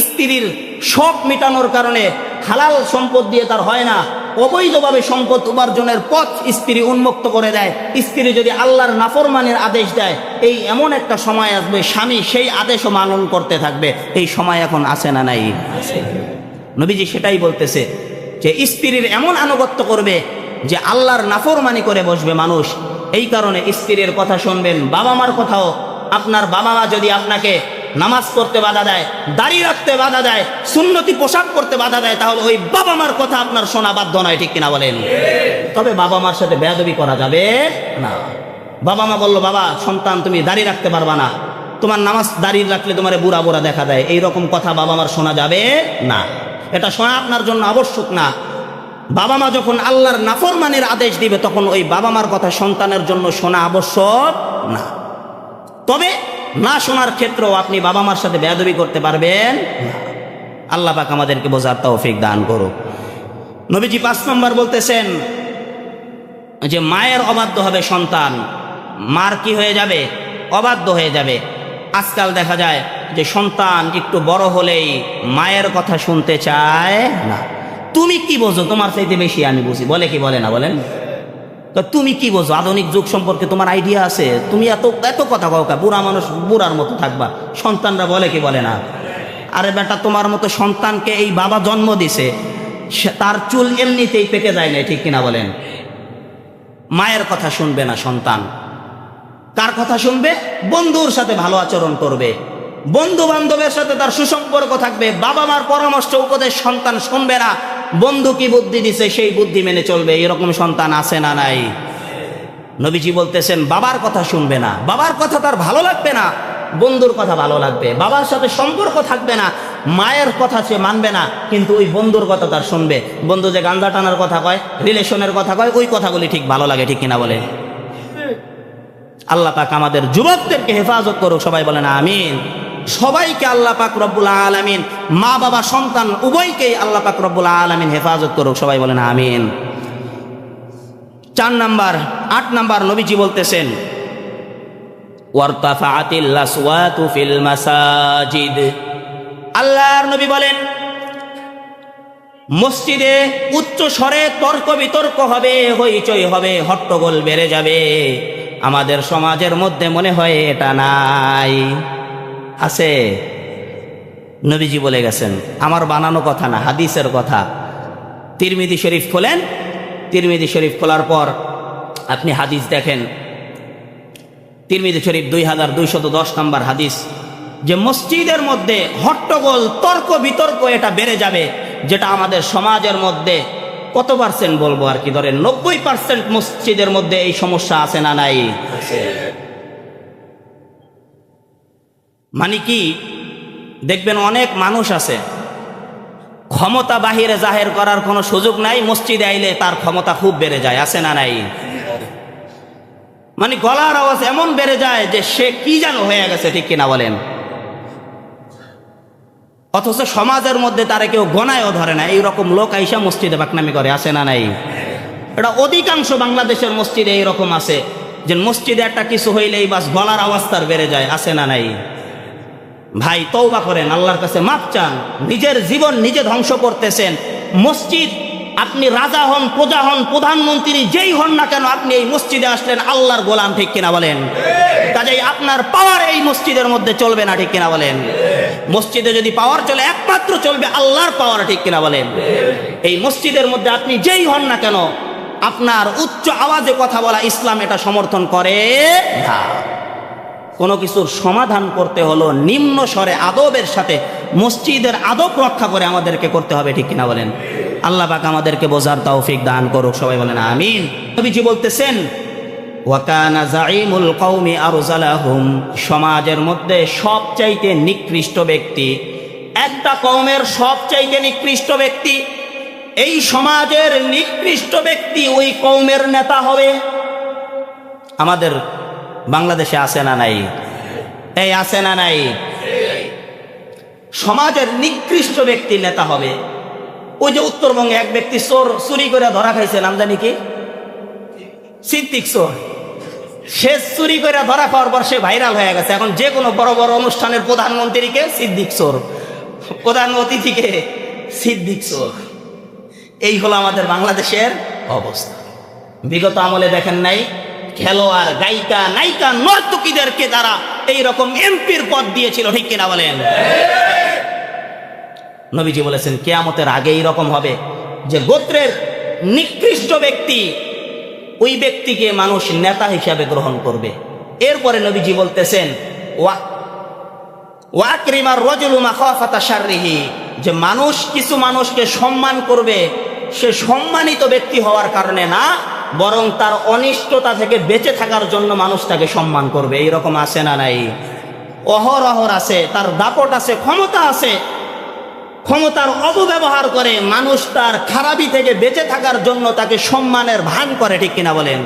স্ত্রীর শখ মেটানোর কারণে হালাল সম্পদ দিয়ে তার হয় না, অবৈধভাবে সম্পদ উপার্জনের পথ স্ত্রী উন্মুক্ত করে দেয়। স্ত্রী যদি আল্লাহর নাফরমানের আদেশ দেয়, এই এমন একটা সময় আসবে স্বামী সেই আদেশও পালন করতে থাকবে। এই সময় এখন আছে না নাই? নবীজি সেটাই বলতেছে যে স্ত্রীর এমন আনুগত্য করবে যে আল্লাহর নাফরমানি করে বসবে মানুষ। এই কারণে স্ত্রীর কথা শুনবেন। বাবা মার কথাও, আপনার বাবা মা যদি আপনাকে নামাজ পড়তে বাধা দেয়, দাড়ি রাখতে বাধা দেয়, সুন্নতি পোশাক পরতে বাধা দেয়, তাহলে ওই বাবা মার কথা আপনার শোনা বাধ্য নয়, ঠিক কিনা বলেন? তবে বাবা মার সাথে বেয়াদবি করা যাবে না। বাবা মা বললো, বাবা সন্তান তুমি দাড়ি রাখতে পারবা না, তোমার নামাজ দাড়ি রাখলে তোমার বুড়া বুড়া দেখা দেয়, এইরকম কথা বাবা মার শোনা যাবে না। এটা শোনা আপনার জন্য আবশ্যক না। বাবা মা যখন আল্লাহর নাফরমানির আদেশ দিবে, তখন ওই বাবা মার কথা সন্তানের জন্য শোনা আবশ্যক না। তবে না শোনার ক্ষেত্রেও আপনি বাবা মার সাথে বেয়াদবি করতে পারবেন না। আল্লাহ পাক আমাদেরকে বোঝার তৌফিক দান করুক। নবীজি 5 নম্বর বলতেছেন যে মায়ের অবাধ্য হবে সন্তান। মার কি হয়ে যাবে? অবাধ্য হয়ে যাবে। আজকাল দেখা যায় যে সন্তান একটু বড় হলেই মায়ের কথা শুনতে চায় না। তুমি কি বোঝো? তোমার চাইতে বেশি আমি বুঝি, বলে কি বলে না বলেন? তো তুমি কি বোঝো? আধুনিক যুগ সম্পর্কে তোমার আইডিয়া আছে? তুমি এত এত কথা কাউ কা? বুড়া মানুষ বুড়ার মতো থাকবা। সন্তানরা বলে কি বলে না? আরে বেটা, তোমার মতো সন্তানকে এই বাবা জন্ম দিছে, তার চুল এমনিতেই পেকে যায় না, ঠিক কিনা বলেন? মায়ের কথা শুনবে না সন্তান। কার কথা শুনবে? বন্ধুর সাথে ভালো আচরণ করবে, বন্ধু বান্ধবের সাথে তার সুসম্পর্ক থাকবে। বাবা মার পরামর্শ উপদেশ সন্তান শুনবে না। বন্ধু কি বুদ্ধি দিছে সেই বুদ্ধি মেনে চলবে। এরকম সন্তান আছে না নাই? নবীজি বলতেছেন বাবার কথা শুনবে না, বাবার কথা তার ভালো লাগবে না, বন্ধুর কথা ভালো লাগবে। বাবার সাথে সম্পর্ক থাকবে না, মায়ের কথা সে মানবে না, কিন্তু ওই বন্ধুর কথা তার শুনবে। বন্ধু যে গাঁজা টানার কথা কয়, রিলেশনের কথা কয়, ওই কথাগুলি ঠিক ভালো লাগে, ঠিক কিনা বলে? আল্লাহ পাক আমাদের যুবকদেরকে হেফাজত করুক, সবাই বলেন আমিন। সবাইকে আল্লাহ পাক রব্বুল আলামিন, মা বাবা সন্তান উভয়কেই আল্লাহ পাক রব্বুল আলামিন হেফাজত করুক, সবাই বলেন আমিন। 4 নাম্বার, 8 নাম্বার নবীজি বলতেছেন ওয়ারতাফাআতিল আসওয়াতু ফিল মাসাজিদ। আল্লাহর নবী বলেন মসজিদে উচ্চ স্বরে তর্ক বিতর্ক হবে, হইচই হবে, হট্টগোল বেড়ে যাবে। আমাদের সমাজের মধ্যে মনে হয় এটা নাই। আছে? নবীজি বলে গেছেন, আমার বানানো কথা না, হাদিসের কথা। তিরমিজি শরীফ খোলেন, তিরমিজি শরীফ খোলার পর আপনি হাদিস দেখেন। তিরমিজি শরীফ 2210 নম্বর হাদিস, যে মসজিদের মধ্যে হট্টগোল তর্ক বিতর্ক এটা বেড়ে যাবে, যেটা আমাদের সমাজের মধ্যে কত পার্সেন্ট বলবো আর কি, ধরেন 90% মসজিদের মধ্যে এই সমস্যা আছে না নাই? মানে কি, দেখবেন অনেক মানুষ আছে ক্ষমতা বাহিরে জাহের করার কোনো সুযোগ নাই, মসজিদে আইলে তার ক্ষমতা খুব বেড়ে যায়, আছে না নাই? মানে গলার আওয়াজ এমন বেড়ে যায় যে সে কি যেন হয়ে গেছে, ঠিক কিনা বলেন? অথচ সমাজের মধ্যে তারা কেউ গণায়ও ধরে না। এইরকম লোক আইসা মসজিদে বাকনামি করে, আছে না নাই? এটা অধিকাংশ বাংলাদেশের মসজিদে এইরকম আছে যে মসজিদে একটা কিছু হইলেই বাস গলার আওয়াজ তার বেড়ে যায়, আছে না নাই? ভাই তওবা করেন, আল্লাহর কাছে মাপ চান। নিজের জীবন নিজে ধ্বংস করতেছেন। মসজিদ, আপনি রাজা হন, প্রজা হন, প্রধানমন্ত্রী যেই হন না কেন, আপনি এই মসজিদে আসলেন আল্লাহর গোলাম, ঠিক কিনা বলেন? কাজেই আপনার পাওয়ার এই মসজিদের মধ্যে চলবে না, ঠিক কিনা বলেন? মসজিদে যদি পাওয়ার চলে, একমাত্র চলবে আল্লাহর পাওয়ার, ঠিক কিনা বলেন? এই মসজিদের মধ্যে আপনি যেই হন না কেন, আপনার উচ্চ আওয়াজে কথা বলা ইসলাম এটা সমর্থন করে না। কোনো কিছুর সমাধান করতে হলো নিম্ন স্বরে আদবের সাথে, মসজিদের আদব রক্ষা করে আমাদেরকে করতে হবে, ঠিক কিনা বলেন? আল্লাহ পাক আমাদেরকে বোঝার তৌফিক দান করুক, সবাই বলেন আমিন। নবীজি বলতেছেন ওয়া কানা যাঈমুল কওমি আরযালাহুম, সমাজের মধ্যে সবচাইতে নিকৃষ্ট ব্যক্তি, একটা কওমের সবচাইতে নিকৃষ্ট ব্যক্তি, এই সমাজের নিকৃষ্ট ব্যক্তি ওই কওমের নেতা হবে। আমাদের বাংলাদেশে আছে না নাই? এই আছে না নাই? সমাজের নিকৃষ্ট ব্যক্তি নেতা হবে। ওই যে উত্তরবঙ্গে এক ব্যক্তি চোর চুরি করে ধরা খাইছে, নাম জানি কি? সিদ্দিক চোর। সে চুরি করে ধরা খাওয়ার পর সে ভাইরাল হয়ে গেছে। এখন যে কোনো বড় বড় অনুষ্ঠানের প্রধানমন্ত্রীকে সিদ্দিক চোর, প্রধান অতিথিকে সিদ্দিক চোর। এই হলো আমাদের বাংলাদেশের অবস্থা। বিগত আমলে দেখেন নাই, খেলোয়াড়, গায়িকা, নায়িকা, নর্তকীদেরকে তারা এইরকম এমপির পদ দিয়েছিল, ঠিক কিনা বলেন? নবীজি বলেছেন কিয়ামতের আগে এইরকম হবে যে গোত্রের নিকৃষ্ট ব্যক্তি, ওই ব্যক্তিকে মানুষ নেতা হিসাবে গ্রহণ করবে। এরপরে নবীজি বলতেছেন ওয়াকরিমার রাজুলু মাখাফাতা শাররিহি, যে মানুষ কিছু মানুষকে সম্মান করবে, সে সম্মানিত ব্যক্তি হওয়ার কারণে না, বরং তার অনিষ্টতা থেকে বেঁচে থাকার জন্য মানুষ তাকে সম্মান করবে। এইরকম আছে না নাই? অহরহর আছে, তার দাপট আছে, ক্ষমতা আছে, ক্ষমতার অপব্যবহার করে মানুষ তার খারাপি থেকে বেঁচে থাকার জন্য তাকে সম্মানের ভান করে, ঠিক কিনা বলেন?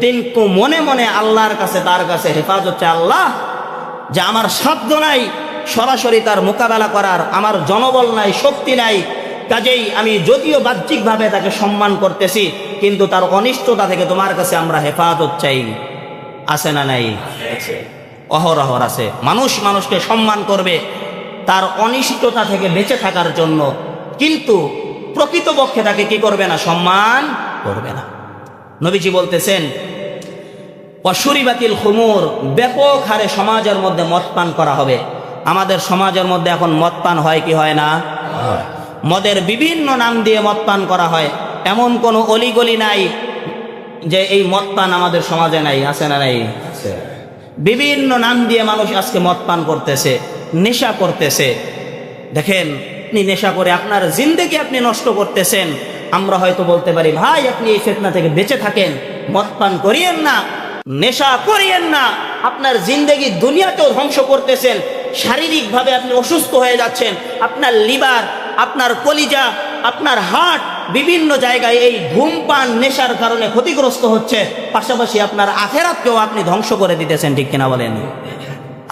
কিন্তু মনে মনে আল্লাহর কাছে, তার কাছে হেফাজত চায় আল্লাহ, যে আমার সাধ্য নাই সরাসরি তার মোকাবেলা করার, আমার জনবল নাই, শক্তি নাই, কাজেই আমি যদিও বাহ্যিকভাবে তাকে সম্মান করতেছি, কিন্তু তার অনিষ্টতা থেকে তোমার কাছে আমরা হেফাজত চাই। আছে না নাই? অহরহর আছে। মানুষ মানুষকে সম্মান করবে তার অনিষ্টতা থেকে বেঁচে থাকার জন্য, কিন্তু প্রকৃতপক্ষে তাকে কি করবে না? সম্মান করবে না। নবীজি বলতেছেন অশুরিবাতিল খুমুর, ব্যাপক হারে সমাজের মধ্যে মদ পান করা হবে। আমাদের সমাজের মধ্যে এখন মদ পান হয় কি হয় না? মদের বিভিন্ন নাম দিয়ে মদ পান করা হয়। এমন কোনো অলিগলি নাই যে এই মদ পান আমাদের সমাজে নাই। আছে না নাই? বিভিন্ন নাম দিয়ে মানুষ আজকে মদ পান করতেছে, নেশা করতেছে। দেখেন, আপনি নেশা করে আপনার জিন্দেগি আপনি নষ্ট করতেছেন। আমরা হয়তো বলতে পারি ভাই আপনি এই ফিতনা থেকে বেঁচে থাকেন, মদ পান করিয়েন না, নেশা করিয়েন না, আপনার জিন্দেগি দুনিয়াতেও ধ্বংস করতেছেন, শারীরিকভাবে আপনি অসুস্থ হয়ে যাচ্ছেন, আপনার লিভার, আপনার কলিজা, আপনার হার্ট বিভিন্ন জায়গায় এই ধূমপান নেশার কারণে ক্ষতিগ্রস্ত হচ্ছে, পাশাপাশি আপনার আখেরাতকেও আপনি ধ্বংস করে দিতেছেন, ঠিক কিনা বলেন?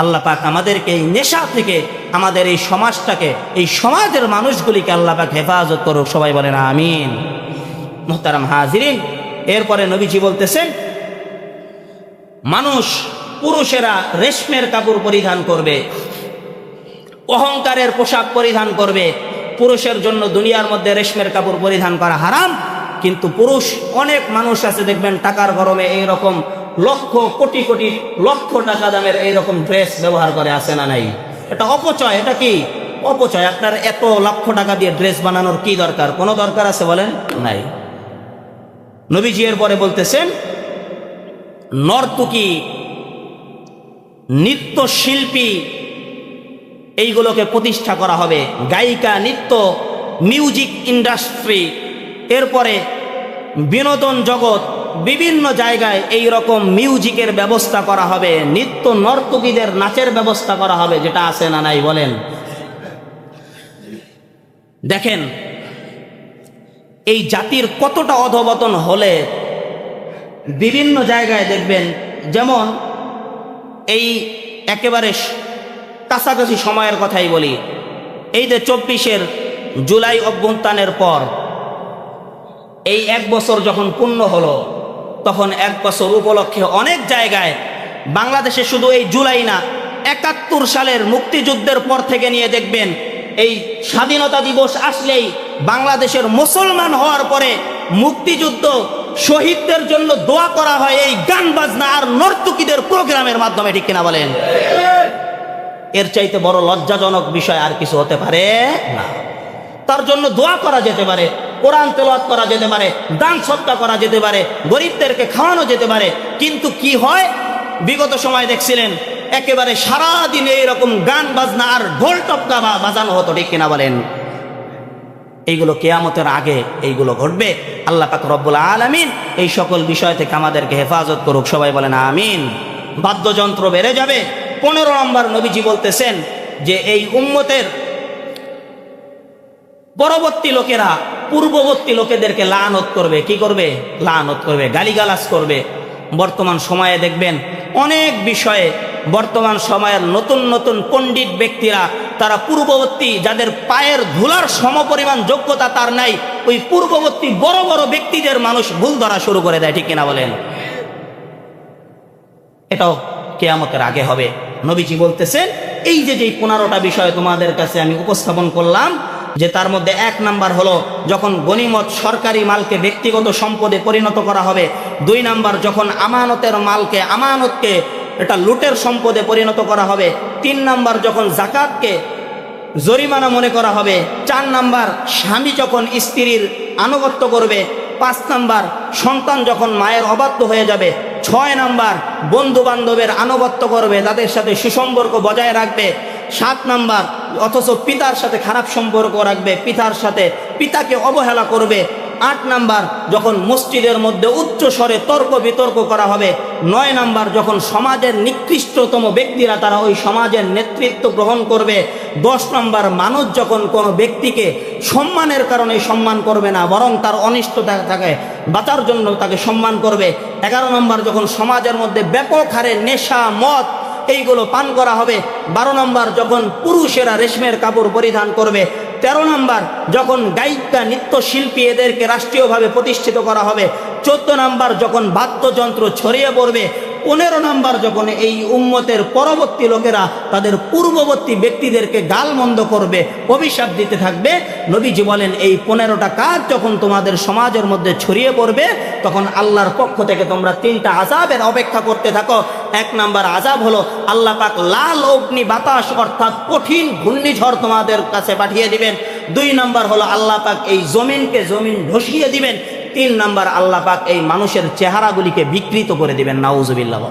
আল্লাহ পাক আমাদেরকে এই নেশা থেকে, আমাদের এই সমাজটাকে, এই সমাজের মানুষগুলিকে আল্লাহ পাক হেফাজত করুক। সবাই বলেন আমিন। মুহতারাম হাজিরিন, এরপরে নবীজি বলতেছেন মানুষ, পুরুষেরা রেশমের কাপড় পরিধান করবে, অহংকারের পোশাক পরিধান করবে। পুরুষের জন্য দুনিয়ার মধ্যে রেশমের কাপড় পরিধান করা হারাম, কিন্তু পুরুষ অনেক মানুষ আছে দেখবেন টাকার গরমে এইরকম লক্ষ কোটি কোটি লক্ষ টাকা দামের এইরকম ড্রেস ব্যবহার করে। আছে না নাই? এটা অপচয়। এটা কি অপচয়? আপনার এত লক্ষ টাকা দিয়ে ড্রেস বানানোর কি দরকার? কোনো দরকার আছে বলেন? নাই। নবীজি এর পরে বলতেছেন নর্তকী, নৃত্যশিল্পী, এইগুলোকে প্রতিষ্ঠা করা হবে। গায়িকা, নৃত্য, মিউজিক ইন্ডাস্ট্রি, এরপরে বিনোদন জগৎ, বিভিন্ন জায়গায় এই রকম মিউজিকের ব্যবস্থা করা হবে, নৃত্য নর্তকীদের নাচের ব্যবস্থা করা হবে। যেটা আছে না নাই বলেন? দেখেন এই জাতির কতটা অধঃপতন হলে বিভিন্ন জায়গায় দেখবেন, যেমন এই একেবারে কাছাকাছি সময়ের কথাই বলি, এই যে 24 জুলাই অভ্যুত্থানের পর এই 1 বছর যখন পূর্ণ হলো, তখন 1 বছর উপলক্ষে অনেক জায়গায় বাংলাদেশে, শুধু এই জুলাই না, 71 সালের মুক্তিযুদ্ধের পর থেকে নিয়ে দেখবেন এই স্বাধীনতা দিবস আসলেই বাংলাদেশের মুসলমান হওয়ার পরে মুক্তিযুদ্ধ শহীদদের জন্য দোয়া করা হয় এই গান বাজনা আর নর্তকীদের প্রোগ্রামের মাধ্যমে, ঠিক কিনা বলেন? এর চাইতে বড় লজ্জাজনক বিষয় আর কিছু হতে পারে না। তার জন্য দোয়া করা যেতে পারে, কোরআন তেলাওয়াত করা যেতে পারে, দান সদকা করা যেতে পারে, গরিবদেরকে খাওয়ানো যেতে পারে, কিন্তু কি হয়, বিগত সময় দেখছিলেন একেবারে সারাদিন এইরকম গান বাজনা আর ঢোল টপকা বাজানো হতো, ঠিক কিনা বলেন? এইগুলো কিয়ামতের আগে এইগুলো ঘটবে। আল্লাহ পাক রব্বুল আলামিন এই সকল বিষয় থেকে আমাদেরকে হেফাজত করুক। সবাই বলেন আমিন। বাদ্যযন্ত্র বেড়ে যাবে। 15 নম্বর নবীজি বলতেছেন যে এই উম্মতের পরবর্তী লোকেরা পূর্ববর্তী লোকেদেরকে লানত করবে। কি করবে? লানত করবে, গালিগালাজ করবে। বর্তমান সময়ে দেখবেন অনেক বিষয়ে, বর্তমান সময়ের নতুন নতুন পণ্ডিত ব্যক্তিরা, তারা পূর্ববর্তী যাদের পায়ের ধুলার সমপরিমাণ যোগ্যতা তার নাই, ওই পূর্ববর্তী বড় বড় ব্যক্তিদের মানুষ ভুল ধরা শুরু করে দেয়, ঠিক কিনা বলেন? এটাও কিয়ামতের আগে হবে। নবীজি বলতেছেন এই যে 15টা বিষয় তোমাদের কাছে আমি উপস্থাপন করলাম, যে তার মধ্যে 1 নাম্বার হলো যখন গনিমত সরকারি মালকে ব্যক্তিগত সম্পদে পরিণত করা হবে। 2 নাম্বার যখন আমানতের মালকে আমানতকে এটা লুটের সম্পদে পরিণত করা হবে। 3 নাম্বার যখন জাকাতকে জরিমানা মনে করা হবে। 4 নাম্বার স্বামী যখন স্ত্রীর আনুগত্য করবে। 5 নাম্বার সন্তান যখন মায়ের অবাধ্য হয়ে যাবে। 6 নাম্বার বন্ধু বান্ধবের আনুগত্য করবে, তাদের সাথে সুসম্পর্ক বজায় রাখবে। 7 নাম্বার অথচ পিতার সাথে খারাপ সম্পর্ক রাখবে, পিতাকে অবহেলা করবে। 8 নাম্বার যখন মসজিদের মধ্যে উচ্চ স্বরে তর্ক বিতর্ক করা হবে। 9 নাম্বার যখন সমাজের নিকৃষ্টতম ব্যক্তিরা তারা ওই সমাজের নেতৃত্ব গ্রহণ করবে। 10 নাম্বার মানুষ যখন কোনো ব্যক্তিকে সম্মানের কারণে সম্মান করবে না, বরং তার অনিষ্টতা তাকে বাঁচার জন্য তাকে সম্মান করবে। 11 নাম্বার যখন সমাজের মধ্যে ব্যাপক হারে নেশা মদ এইগুলো পান করা হবে। 12 নাম্বার যখন পুরুষেরা রেশমের কাপড় পরিধান করবে। 13 নাম্বার যখন গায়িকা নৃত্যশিল্পী এদেরকে রাষ্ট্রীয়ভাবে প্রতিষ্ঠিত করা হবে। 14 নাম্বার যখন বাদ্যযন্ত্র ছড়িয়ে পড়বে। 15 নাম্বার যখন এই উম্মতের পরবর্তী লোকেরা তাদের পূর্ববর্তী ব্যক্তিদেরকে গালমন্দ করবে, অভিশাপ দিতে থাকবে। নবীজি বলেন এই 15টা কাজ যখন তোমাদের সমাজের মধ্যে ছড়িয়ে পড়বে, তখন আল্লাহর পক্ষ থেকে তোমরা 3টা আযাবের অপেক্ষা করতে থাকো। 1 নাম্বার আযাব হলো আল্লাহ পাক লাল অগ্নি বাতাস অর্থাৎ কঠিন ঘূর্ণিঝড় তোমাদের কাছে পাঠিয়ে দিবেন। 2 নাম্বার হলো আল্লাহ পাক এই জমিন ধসিয়ে দিবেন। 3 নাম্বার আল্লাহ পাক এই মানুষের চেহারাগুলিকে বিকৃত করে দিবেন। নাউজুবিল্লাহ।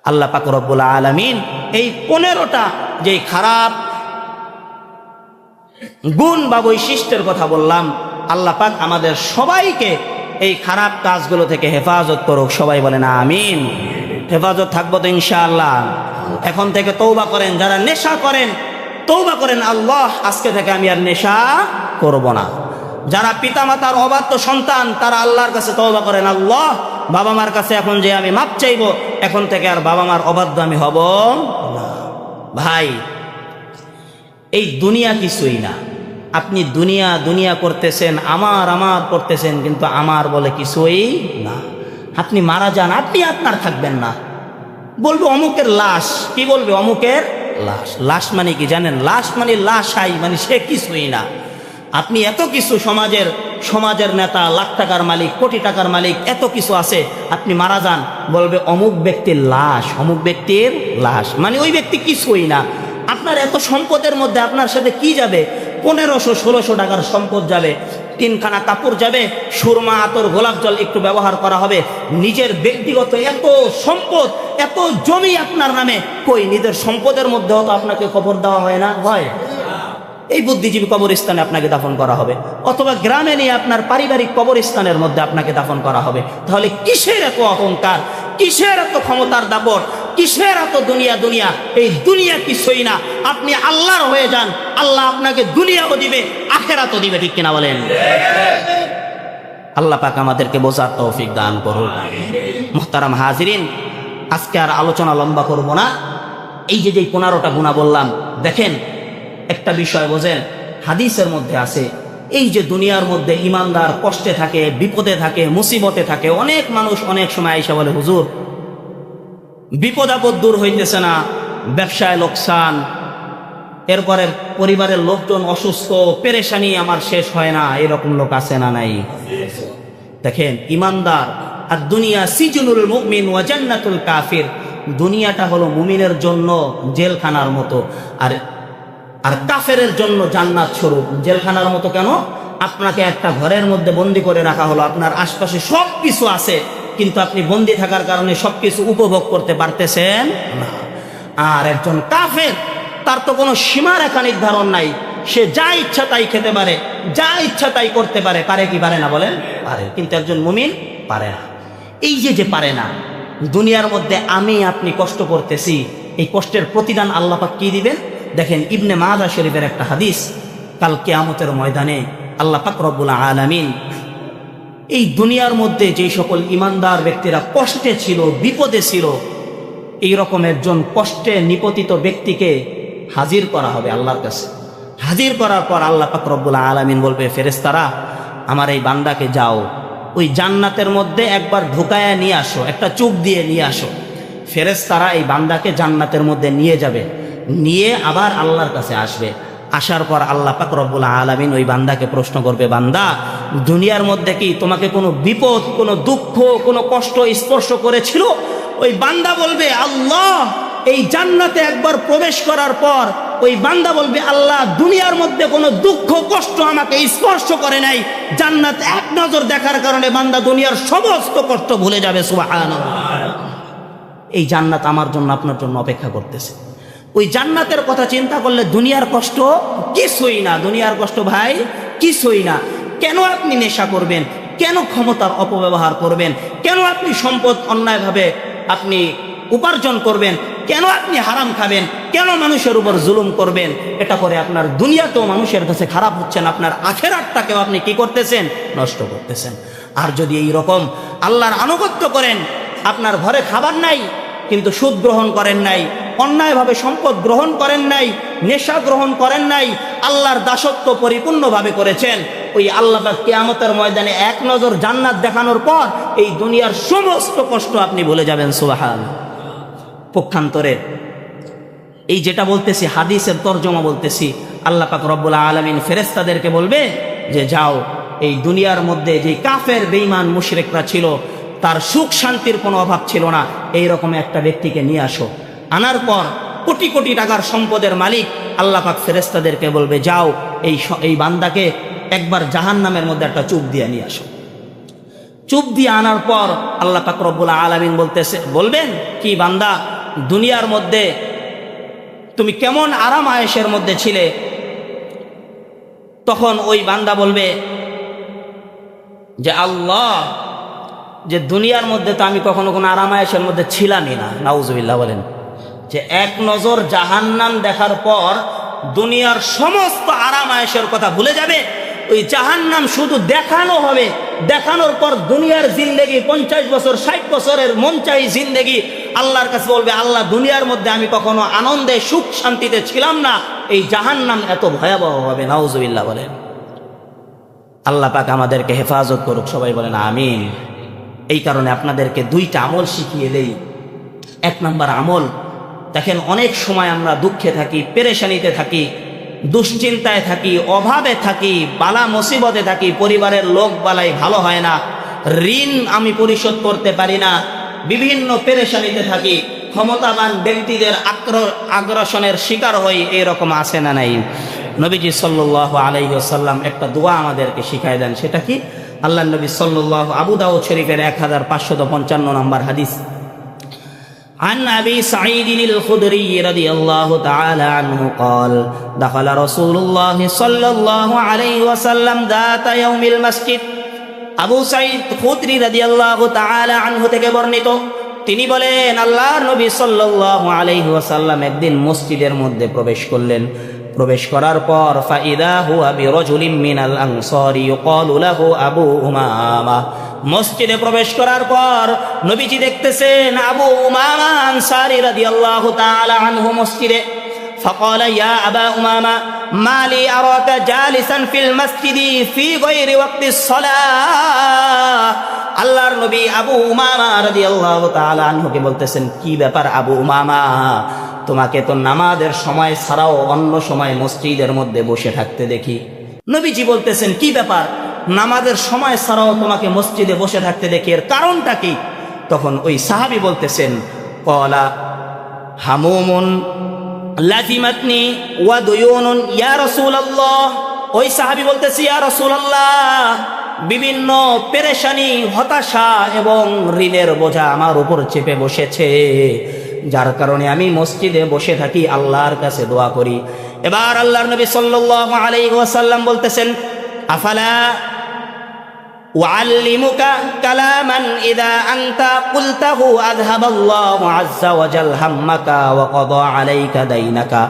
আল্লাহ পাক রব্বুল আলামিন এই 15টা যে খারাপ গুণ বা বৈশিষ্ট্যের কথা বললাম, আল্লাহ পাক আমাদের সবাইকে এই খারাপ কাজগুলো থেকে হেফাজত করুক। সবাই বলেন আমিন। হেফাজত থাকবো তো ইনশাআল্লাহ। এখন থেকে তওবা করেন, যারা নেশা করেন তওবা করেন, আল্লাহ আজকে থেকে আমি আর নেশা করব না। যারা পিতামাতার অবাধ্য সন্তান তারা আল্লাহর কাছে তওবা করেন, আল্লাহ বাবা মার কাছে এখন যে আমি মাপ চাইব, এখন থেকে আর বাবা মার অবাধ্য আমি হব না। ভাই, এই দুনিয়া কিছুই না। আপনি দুনিয়া করতেছেন, আমার করতেছেন, কিন্তু আমার বলে কিছুই না। আপনি মারা যান, আপনি আপনার থাকবেন না। বলবে অমুকের লাশ, কি বলবে অমুকের লাশ। লাশ মানে কি জানেন? লাশ মানে লাশাই, মানে সে কিছুই না। আপনি এত কিছু সমাজের নেতা, লাখ টাকার মালিক, কোটি টাকার মালিক, এত কিছু আছে, আপনি মারা যান, বলবে অমুক ব্যক্তির লাশ, অমুক ব্যক্তির লাশ, মানে ওই ব্যক্তি কিছুই না। আপনার এত সম্পদের মধ্যে আপনার সাথে কি যাবে? 1500-1600 টাকার সম্পদ যাবে, 3খানা কাপড় যাবে, সুরমা, আতর, গোলাপ জল একটু ব্যবহার করা হবে। নিজের ব্যক্তিগত এত সম্পদ, এত জমি আপনার নামে, কই নিজের সম্পদের মধ্যেও তো আপনাকে কবর দেওয়া হয় না? হয়। এই বুদ্ধিজীবী কবরস্থানে আপনাকে দাফন করা হবে, অথবা গ্রামে নিয়ে আপনার পারিবারিক কবরস্থানের মধ্যে আপনাকে দাফন করা হবে। তাহলে কিসের এত অহংকার, কিসের এত ক্ষমতার দাপট, কিসের এত দুনিয়া? এই দুনিয়া কিছুই না। আপনি আল্লাহর হয়ে যান, আল্লাহ আপনাকে দুনিয়াও দিবে, আখিরাতও দিবে। ঠিক কিনা বলেন? আল্লাহ পাক আমাদেরকে বোঝার তৌফিক দান করুন। মুহতারাম হাজিরিন, আজকে আর আলোচনা লম্বা করব না। এই যে 15টা গুনাহ বললাম, দেখেন একটা বিষয় বোঝেন, হাদিসের মধ্যে আছে এই যে দুনিয়ার মধ্যে ইমানদার কষ্টে থাকে, বিপদে থাকে, মুসিবতে থাকে। অনেক মানুষ অনেক সময় আইসা বলে, হুজুর বিপদ আপদ দূর হইতেছে না, ব্যবসায় লোকসান, এরপরে পরিবারের লোকজন অসুস্থ, পেরেশানি আমার শেষ হয় না। এরকম লোক আছে না নাই? দেখেন ইমানদার, আর দুনিয়া সিজনুল মুমিন ওয়া জান্নাতুল কাফির, দুনিয়াটা হলো মুমিনের জন্য জেলখানার মতো, আর কাফেরের জন্য জান্নাত স্বরূপ। জেলখানার মতো কেন? আপনাকে একটা ঘরের মধ্যে বন্দি করে রাখা হলো, আপনার আশপাশে সব কিছু আছে, কিন্তু আপনি বন্দি থাকার কারণে সবকিছু উপভোগ করতে পারতেছেন না। আর একজন কাফের, তার তো কোনো সীমারেখা নির্ধারণ নাই, সে যা ইচ্ছা তাই খেতে পারে, যা ইচ্ছা তাই করতে পারে। পারে কি পারে না বলেন? পারে। কিন্তু একজন মুমিন পারে না। এই যে পারে না, দুনিয়ার মধ্যে আমি আপনি কষ্ট করতেছি, এই কষ্টের প্রতিদান আল্লাহ পাক কি দিবেন? দেখেন ইবনে মাজাহ শরীফের একটা হাদিস, কাল কিয়ামতের ময়দানে আল্লাহ পাক রব্বুল আলামিন এই দুনিয়ার মধ্যে যে সকল ইমানদার ব্যক্তিরা কষ্টে ছিল, বিপদে ছিল, এই রকম একজন কষ্টে নিপতিত ব্যক্তিকে হাজির করা হবে আল্লাহর কাছে। হাজির করার পর আল্লাহ পাক রব্বুল আলামিন বলবে, ফেরেশতারা আমার এই বান্দাকে যাও ওই জান্নাতের মধ্যে একবার ঢুকায়া নিয়ে আসো, একটা চোখ দিয়ে নিয়ে আসো। ফেরেশতারা এই বান্দাকে জান্নাতের মধ্যে নিয়ে যাবে, নিয়ে আবার আল্লাহর কাছে আসবে। আসার পর আল্লাহ পাক রব্বুল আলামিন ওই বান্দাকে প্রশ্ন করবে, বান্দা দুনিয়ার মধ্যে কি তোমাকে কোনো বিপদ, কোনো দুঃখ, কোনো কষ্ট স্পর্শ করেছিল? ওই বান্দা বলবে, আল্লাহ, এই জান্নাতে একবার প্রবেশ করার পর ওই বান্দা বলবে, আল্লাহ দুনিয়ার মধ্যে কোনো দুঃখ কষ্ট আমাকে স্পর্শ করে নাই, জান্নাত এক নজর দেখার কারণে বান্দা দুনিয়ার সমস্ত কষ্ট ভুলে যাবে। সুবহানাল্লাহ। এই জান্নাত আমার জন্য আপনার জন্য অপেক্ষা করতেছে। ওই জান্নাতের কথা চিন্তা করলে দুনিয়ার কষ্ট কিছুই না। দুনিয়ার কষ্ট ভাই কিছুই না। কেন আপনি নেশা করবেন? কেন ক্ষমতার অপব্যবহার করবেন? কেন আপনি সম্পদ অন্যায়ভাবে আপনি উপার্জন করবেন? কেন আপনি হারাম খাবেন? কেন মানুষের উপর জুলুম করবেন? এটা করে আপনার দুনিয়াতেও মানুষের কাছে খারাপ হচ্ছেন, আপনার আখিরাতটাকেও আপনি কি করতেছেন? নষ্ট করতেছেন। আর যদি এই রকম আল্লাহর আনুগত্য করেন, আপনার ঘরে খাবার নাই কিন্তু সুদ গ্রহণ করেন নাই, অন্যায়ভাবে সম্পদ গ্রহণ করেন নাই, নেশা গ্রহণ করেন নাই, আল্লাহর দাসত্ব পরিপূর্ণভাবে করেছেন, ওই আল্লাহ পাক কিয়ামতের ময়দানে এক নজর জান্নাত দেখানোর পর এই দুনিয়ার সমস্ত কষ্ট আপনি ভুলে যাবেন। সুবহানাল্লাহ। পক্ষান্তরে এই যেটা বলতেছি হাদিসের তরজমা বলতেছি, আল্লাহ পাক রব্বুল আলামিন ফেরেশতাদেরকে বলবে যে যাও, এই দুনিয়ার মধ্যে যে কাফের বেঈমান মুশরিকরা ছিল, তার সুখ শান্তির কোনো অভাব ছিল না, এই রকম একটা ব্যক্তিকে নিয়ে আসো। আনার পর কোটি কোটি টাকার সম্পদের মালিক আল্লাহ পাক ফেরেশতাদেরকে বলবে, যাও এই বান্দাকে একবার জাহান্নামের মধ্যে একটা চুপ দিয়ে নিয়ে আসো। চুপ দিয়ে আনার পর আল্লাহ পাক রব্বুল আলামিন বলবেন, কি বান্দা, দুনিয়ার মধ্যে তুমি কেমন আরাম আয়েশের মধ্যে ছিলে? তখন ওই বান্দা বলবে যে আল্লাহ, যে দুনিয়ার মধ্যে তো আমি কখনো কোনো আরাম আয়েশের মধ্যে ছিলামই না। নাউজুবিল্লাহ বলেন। যে এক নজর জাহান্নাম দেখার পর দুনিয়ার সমস্ত আরাম আয়েশের কথা ভুলে যাবে। ওই জাহান্নাম শুধু দেখানো হবে, দেখানোর পর দুনিয়ার জিন্দেগি 50 বছর 60 বছরের মন চাই জিন্দেগি আল্লাহর কাছে বলবে, আল্লাহ দুনিয়ার মধ্যে আমি কখনো আনন্দে সুখ শান্তিতে ছিলাম না, এই জাহান্নাম এত ভয়াবহ হবে। নাউজুবিল্লাহ বলেন। আল্লাহ পাক আমাদেরকে হেফাজত করুক, সবাই বলেন আমিন। এই কারণে আপনাদেরকে দুইটা আমল শিখিয়ে দেই। এক নাম্বার আমল, দেখেন অনেক সময় আমরা দুঃখে থাকি, পেরেশানিতে থাকি, দুশ্চিন্তায় থাকি, অভাবে থাকি, বালা মুসিবতে থাকি, পরিবারের লোক বালাই ভালো হয় না, ঋণ আমি পরিশোধ করতে পারি না, বিভিন্ন পেরেশানিতে থাকি, ক্ষমতাবান ব্যক্তিদের আগ্রাসনের শিকার হই, এরকম আছে না নাই? নবীজি সাল্লাল্লাহু আলাইহি ওয়াসাল্লাম একটা দোয়া আমাদেরকে শিখায় দেন। সেটা কি? আল্লাহ নবী সাল্লাল্লাহু, আবু দাউদ শরীফের 1555 নম্বর হাদিস, عن أبي سعيد الخدري رضي الله تعالى عنه قال دخل رسول الله صلى الله عليه وسلم ذات يوم المسجد। আবু সাঈদ খুদরি রাদিয়াল্লাহু তাআলা আনহু থেকে বর্ণিত, তিনি বলেন আল্লাহর নবী সাল্লাল্লাহু আলাইহি ওয়াসাল্লাম একদিন মসজিদের মধ্যে প্রবেশ করলেন। প্রবেশ করার পর ফাইদা হুয়া বিরাজুলিন মিনাল আনসারি ইউকালু লাহু আবু উমামা। মসজিদে প্রবেশ করার পর নবীজি দেখতেছেন আবু উমামা আনসারী রাদিয়াল্লাহু তাআলা আনহু মসজিদে। فقال يا أبا أمامة ما لي أراك جالسا في المسجد في غير وقت الصلاة। আল্লাহর নবী আবু উমামা রাদিয়াল্লাহু তাআলা আনহুকে বলতেছেন, কি ব্যাপার আবু উমামা, তোমাকে তো নামাজের সময় ছাড়াও অন্য সময় মসজিদের মধ্যে বসে থাকতে দেখি। নবীজি বলতেছেন, কি ব্যাপার, নামাজের সময় ছাড়াও তোমাকে মসজিদে বসে থাকতে দেখি, এর কারণটা কি? তখন ওই সাহাবী বলতেছেন, ক্বালা হামুমুন লাজিমাতনি ওয়া দুয়ুনুন ইয়া রাসূলুল্লাহ। ওই সাহাবী বলতেছে, ইয়া রাসূলুল্লাহ, বিভিন্ন পেরেশানি, হতাশা এবং ঋণের বোঝা আমার উপর চেপে বসেছে, যার কারণে আমি মসজিদে বসে থাকি, আল্লাহর কাছে দোয়া করি। এবার আল্লাহর নবী সাল্লাল্লাহু আলাইহি ওয়াসাল্লাম বলতেছেন, আফালা উআল্লিমুকা কালামান ইযা আনতা কুলতাহু আযহাবাল্লাহু আযজা ওয়া জাল হাম্মাকা ওয়া কাদা আলাইকা দাইনাকা।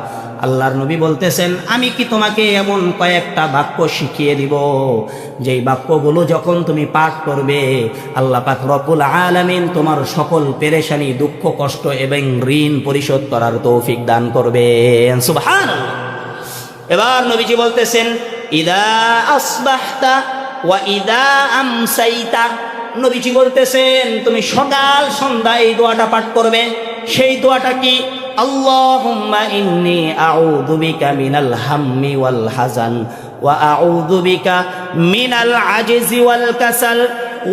আল্লাহর নবী বলতেছেন, আমি কি তোমাকে এমন কয়েকটা বাক্য শিখিয়ে দিব, যেই বাক্যগুলো যখন তুমি পাঠ করবে আল্লাহ পাক রব্বুল আলামিন তোমার সকল পেরেশানি, দুঃখ, কষ্ট এবং ঋণ পরিশোধ করার তৌফিক দান করবেন। সুবহানাল্লাহ। এবার নবীজি বলতেছেন, ইদা আসবাহতা ওয়া ইদা আমসাইতা। নবীজি বলতেছেন, তুমি সকাল সন্ধ্যা এই দোয়াটা পাঠ করবে। সেই দোয়াটা কি? আল্লাহুম্মা ইন্নী আউযু বিকা মিনাল হাম্মি ওয়াল হাজান ওয়া আউযু বিকা মিনাল আজিজি ওয়াল কাসাল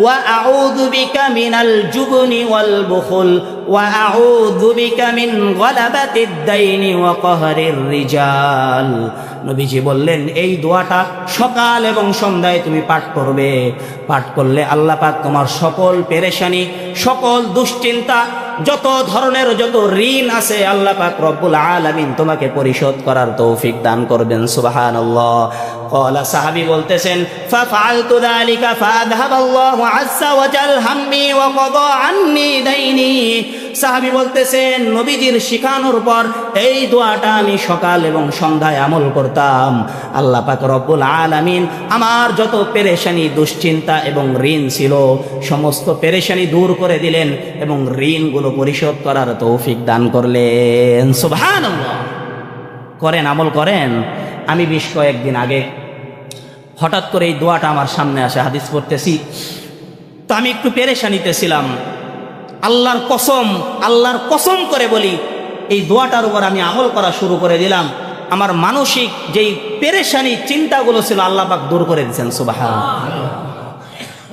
ওয়া আউযু বিকা মিনাল জুবনি ওয়াল বুখল ওয়া আউযু বিকা মিন গলাবাতিদ দাইনি ওয়া কহরির রিজাল। নবীজি বললেন এই দোয়াটা সকাল এবং সন্ধ্যায় তুমি পাঠ করবে। পাঠ করলে আল্লাহ পাক তোমার সকল পেরেশানি, সকল দুশ্চিন্তা, যত ধরনের যত ঋণ আছে আল্লাহ পাক রব্বুল আলামিন তোমাকে পরিশোধ করার তৌফিক দান করবেন। সুবহানাল্লাহ। ক্বালা সাহাবী বলতেছেন ফাফআলতু যালিকা ফাআযহাবাল্লাহু আযজা ওয়া জাল হাম্মি ওয়া কাদা আন্নী দাইনি। সাহাবী বলতেছেন নবীজির শিখানোর পর এই দোয়াটা আমি সকাল এবং সন্ধ্যায় আমল করতাম। আল্লাহ পাক রব্বুল আলামিন আমার যত পেরেশানি, দুশ্চিন্তা এবং ঋণ ছিল সমস্ত পেরেশানি দূর করে দিলেন এবং ঋণগুলো পরিশোধ করার তৌফিক দান করলেন। সুবহানাল্লাহ। করেন, আমল করেন। আমি বেশ কয়েকদিন আগে হঠাৎ করে এই দোয়াটা আমার সামনে আসে, হাদিস পড়তেছি তো আমি একটু পেরেশানিতে ছিলাম। আল্লাহর কসম করে বলি এই দোয়াটার উপর আমি আমল করা শুরু করে দিলাম। আমার মানসিক যেই পেরেশানি চিন্তাগুলো ছিল আল্লাহ পাক দূর করে দিয়েছেন। সুবহানাল্লাহ।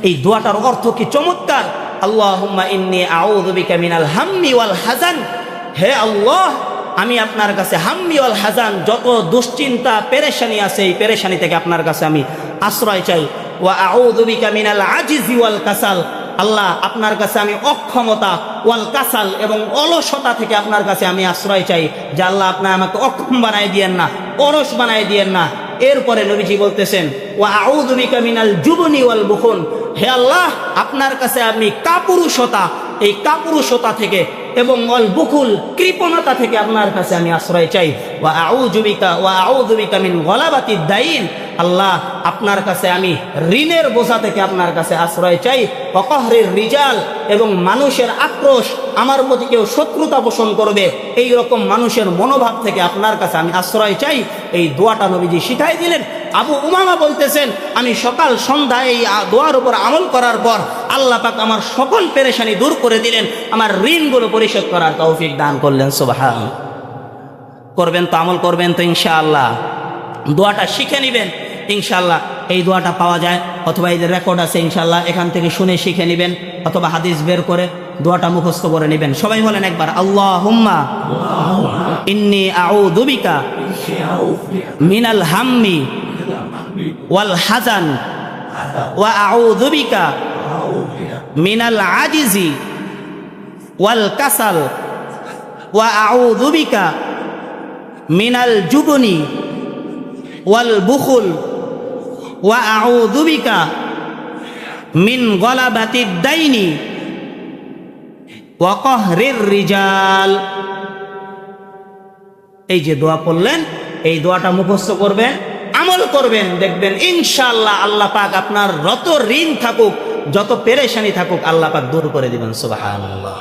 এই দোয়াটার অর্থ কি চমৎকার। আল্লাহুম্মা ইন্নী আউযু বিকা মিনাল হাম্মি ওয়াল হাজান। হে আল্লাহ, আমি আপনার কাছে হাম্মি ওয়াল হাজান, যত দুশ্চিন্তা পেরেশানি আছে এই পেরেশানি থেকে আপনার কাছে আমি আশ্রয় চাই। ওয়া আউযু বিকা মিনাল আজিজি ওয়াল কাসাল। আল্লাহ, আপনার কাছে আমি অক্ষমতা ওয়াল কাসাল এবং অলসতা থেকে আপনার কাছে আমি আশ্রয় চাই। যে আল্লাহ, আপনি আমাকে অক্ষম বানাই দিয়েন না, অলস বানাই দিয়েন না। এরপরে নবীজি বলতেছেন ওয়া আউযু বিকা মিনাল জুবনি ওয়াল বুখল। হে আল্লাহ, আপনার কাছে আমি কাপুরুষতা, এই কাপুরুষতা থেকে এবং ওয়াল বুখল, কৃপণতা থেকে আপনার কাছে আমি আশ্রয় চাই। ওয়া আউযু বিকা মিন গলাবাতিদ দাইন। আল্লাহ, আপনার কাছে আমি ঋণের বোঝা থেকে আপনার কাছে আশ্রয় চাই। ওয়া কহরির রিজাল, এবং মানুষের আক্রোশ, আমার প্রতি কেউ শত্রুতা পোষণ করবে এই রকম মানুষের মনোভাব থেকে আপনার কাছে আমি আশ্রয় চাই। এই দোয়াটা নবীজি শিখাই দিলেন। আবু উমামা বলতেছেন আমি সকাল সন্ধ্যায় এই দোয়ার উপর আমল করার পর আল্লাহ পাক আমার সকল পেরেশানি দূর করে দিলেন, আমার ঋণগুলো পরিশোধ করার তৌফিক দান করলেন। সুবহানাল্লাহ। করবেন তো, আমল করবেন তো ইনশাআল্লাহ। দোয়াটা শিখে নেবেন ইনশাআল্লাহ। এই দোয়াটা পাওয়া যায়, অথবা এই যে রেকর্ড আছে ইনশাআল্লাহ এখান থেকে শুনে শিখে নেবেন, অথবা হাদিস বের করে দোয়াটা মুখস্থ করে নেবেন। সবাই বলেন একবার, আল্লাহুম্মা ইন্নী আউযু বিকা মিনাল হাম্মি ওয়াল হাজান ওয়া আউযু বিকা মিনাল আজিজি ওয়াল কাসাল ওয়া আউযু বিকা মিনাল জুবনি ওয়াল বুখল ওয়া আউযু বিকা মিন গলাবাতিদ দাইনি ওয়া কহরির রিজাল। এই যে দোয়া পড়লেন, এই দোয়াটা মুখস্থ করবেন, আমল করবেন, দেখবেন ইনশাআল্লাহ আল্লাহ পাক আপনার যত ঋণ থাকুক, যত পেরেশানি থাকুক আল্লাহ পাক দূর করে দিবেন। সুবহানাল্লাহ।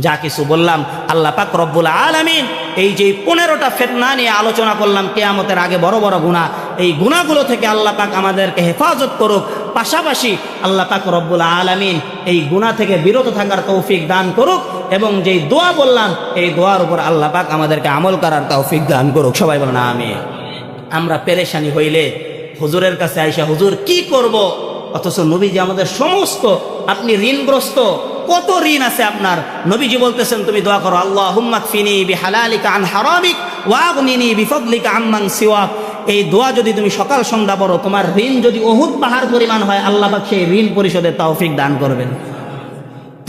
যা কিছু বললাম আল্লাহ পাক রব্বুল আলামিন এই যে 15টা ফিতনা নিয়ে আলোচনা করলাম, কিয়ামতের আগে বড় বড় গুনাহ, এই গুনাহগুলো থেকে আল্লাহ পাক আমাদেরকে হেফাজত করুক। পাশাপাশি আল্লাহ পাক রব্বুল আলামিন এই গুনাহ থেকে বিরত থাকার তৌফিক দান করুক, এবং যেই দোয়া বললাম এই দোয়ার উপর আল্লাহ পাক আমাদেরকে আমল করার তৌফিক দান করুক। সবাই বলেন আমিন। আমরা পেরেশানি হইলে হুজুরের কাছে আইসা হুজুর কি করব, অথচ নবীজি আমাদের সমস্ত, আপনি ঋণগ্রস্ত, কত ঋণ আছে আপনার, নবীজি বলতেছেন তুমি দোয়া করো আল্লাহুম্মা কফিনি বিহালালিকা আন হারামিক ওয়া আগনিনি বিফদলিকা আম্মান সিওয়াক। এই দোয়া যদি তুমি সকাল সন্ধ্যা পড়ো, তোমার ঋণ যদি উহুদ পাহাড় পরিমাণ হয় আল্লাহ পাক সেই ঋণ পরিশোধের তৌফিক দান করবেন।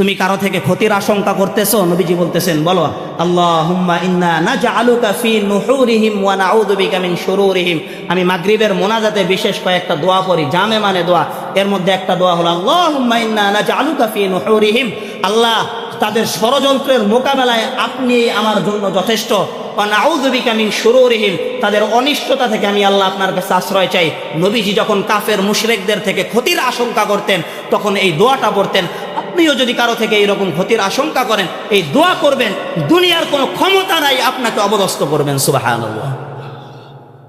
তুমি কারো থেকে ক্ষতির আশঙ্কা করতেছো, নবীজি বলতেছেন বলো আল্লাহুম্মা ইন্না নাজআলুকা ফি নুহুরিহিম ওয়া নাউযু বিকা মিন শুরুরিহিম। আমি মাগরিবের মোনাজাতে বিশেষ কয়েকটা দোয়া পড়ি, জামে মানে দোয়া, এর মধ্যে একটা দোয়া হলো আল্লাহুম্মা ইন্না নাজআলুকা ফি নুহুরিহিম। আল্লাহ, তাদের ষড়যন্ত্রের মোকাবেলায় আপনি আমার জন্য যথেষ্ট। ওয়া নাউযু বিকা মিন শুরুরিহিম, তাদের অনিষ্টতা থেকে আমি আল্লাহ আপনার কাছে আশ্রয় চাই। নবীজি যখন কাফের মুশরিকদের থেকে ক্ষতির আশঙ্কা করতেন তখন এই দোয়াটা পড়তেন। আপনিও যদি কারো থেকে এইরকম ক্ষতির আশঙ্কা করেন এই দোয়া করবেন, দুনিয়ার কোনো ক্ষমতা নাই আপনাকে অবদস্ত করবেন। সুবহানাল্লাহ।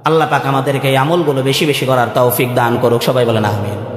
আল্লাহ পাক আমাদেরকে এই আমলগুলো বেশি বেশি করার তৌফিক দান করুক। সবাই বলেন আমিন।